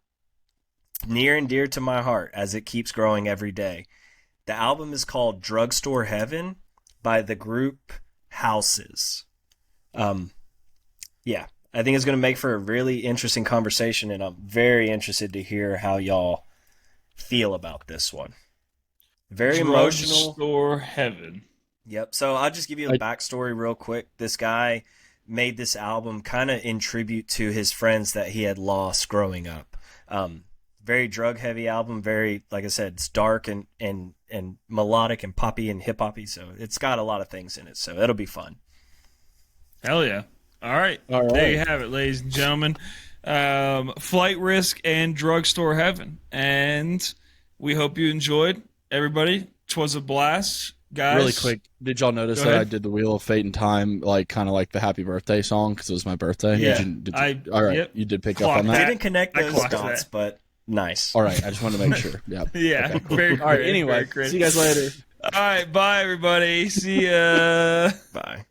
near and dear to my heart as it keeps growing every day, the album is called Drugstore Heaven by the group Houses. Yeah, I think it's going to make for a really interesting conversation, and I'm very interested to hear how y'all feel about this one. Very emotional. Drugstore Heaven. Yep. So I'll just give you a backstory real quick. This guy made this album kind of in tribute to his friends that he had lost growing up. Very drug heavy album. Very, like I said, it's dark and melodic and poppy and hip hoppy. So it's got a lot of things in it. So it'll be fun. Hell yeah. All right. There you have it, ladies and gentlemen. Flight Risk and Drugstore Heaven. And we hope you enjoyed. Everybody, 'twas a blast. Guys. Really quick, did y'all notice that I did the Wheel of Fate and Time, like kind of like the Happy Birthday song because it was my birthday? Yeah. All right, you did pick up on that. Didn't connect those clocked dots, but nice. All right, I just wanted to make sure. Yeah. Yeah. Okay, cool. Very All right, great, anyway, very great. see you guys later. All right. Bye, everybody. See ya. Bye.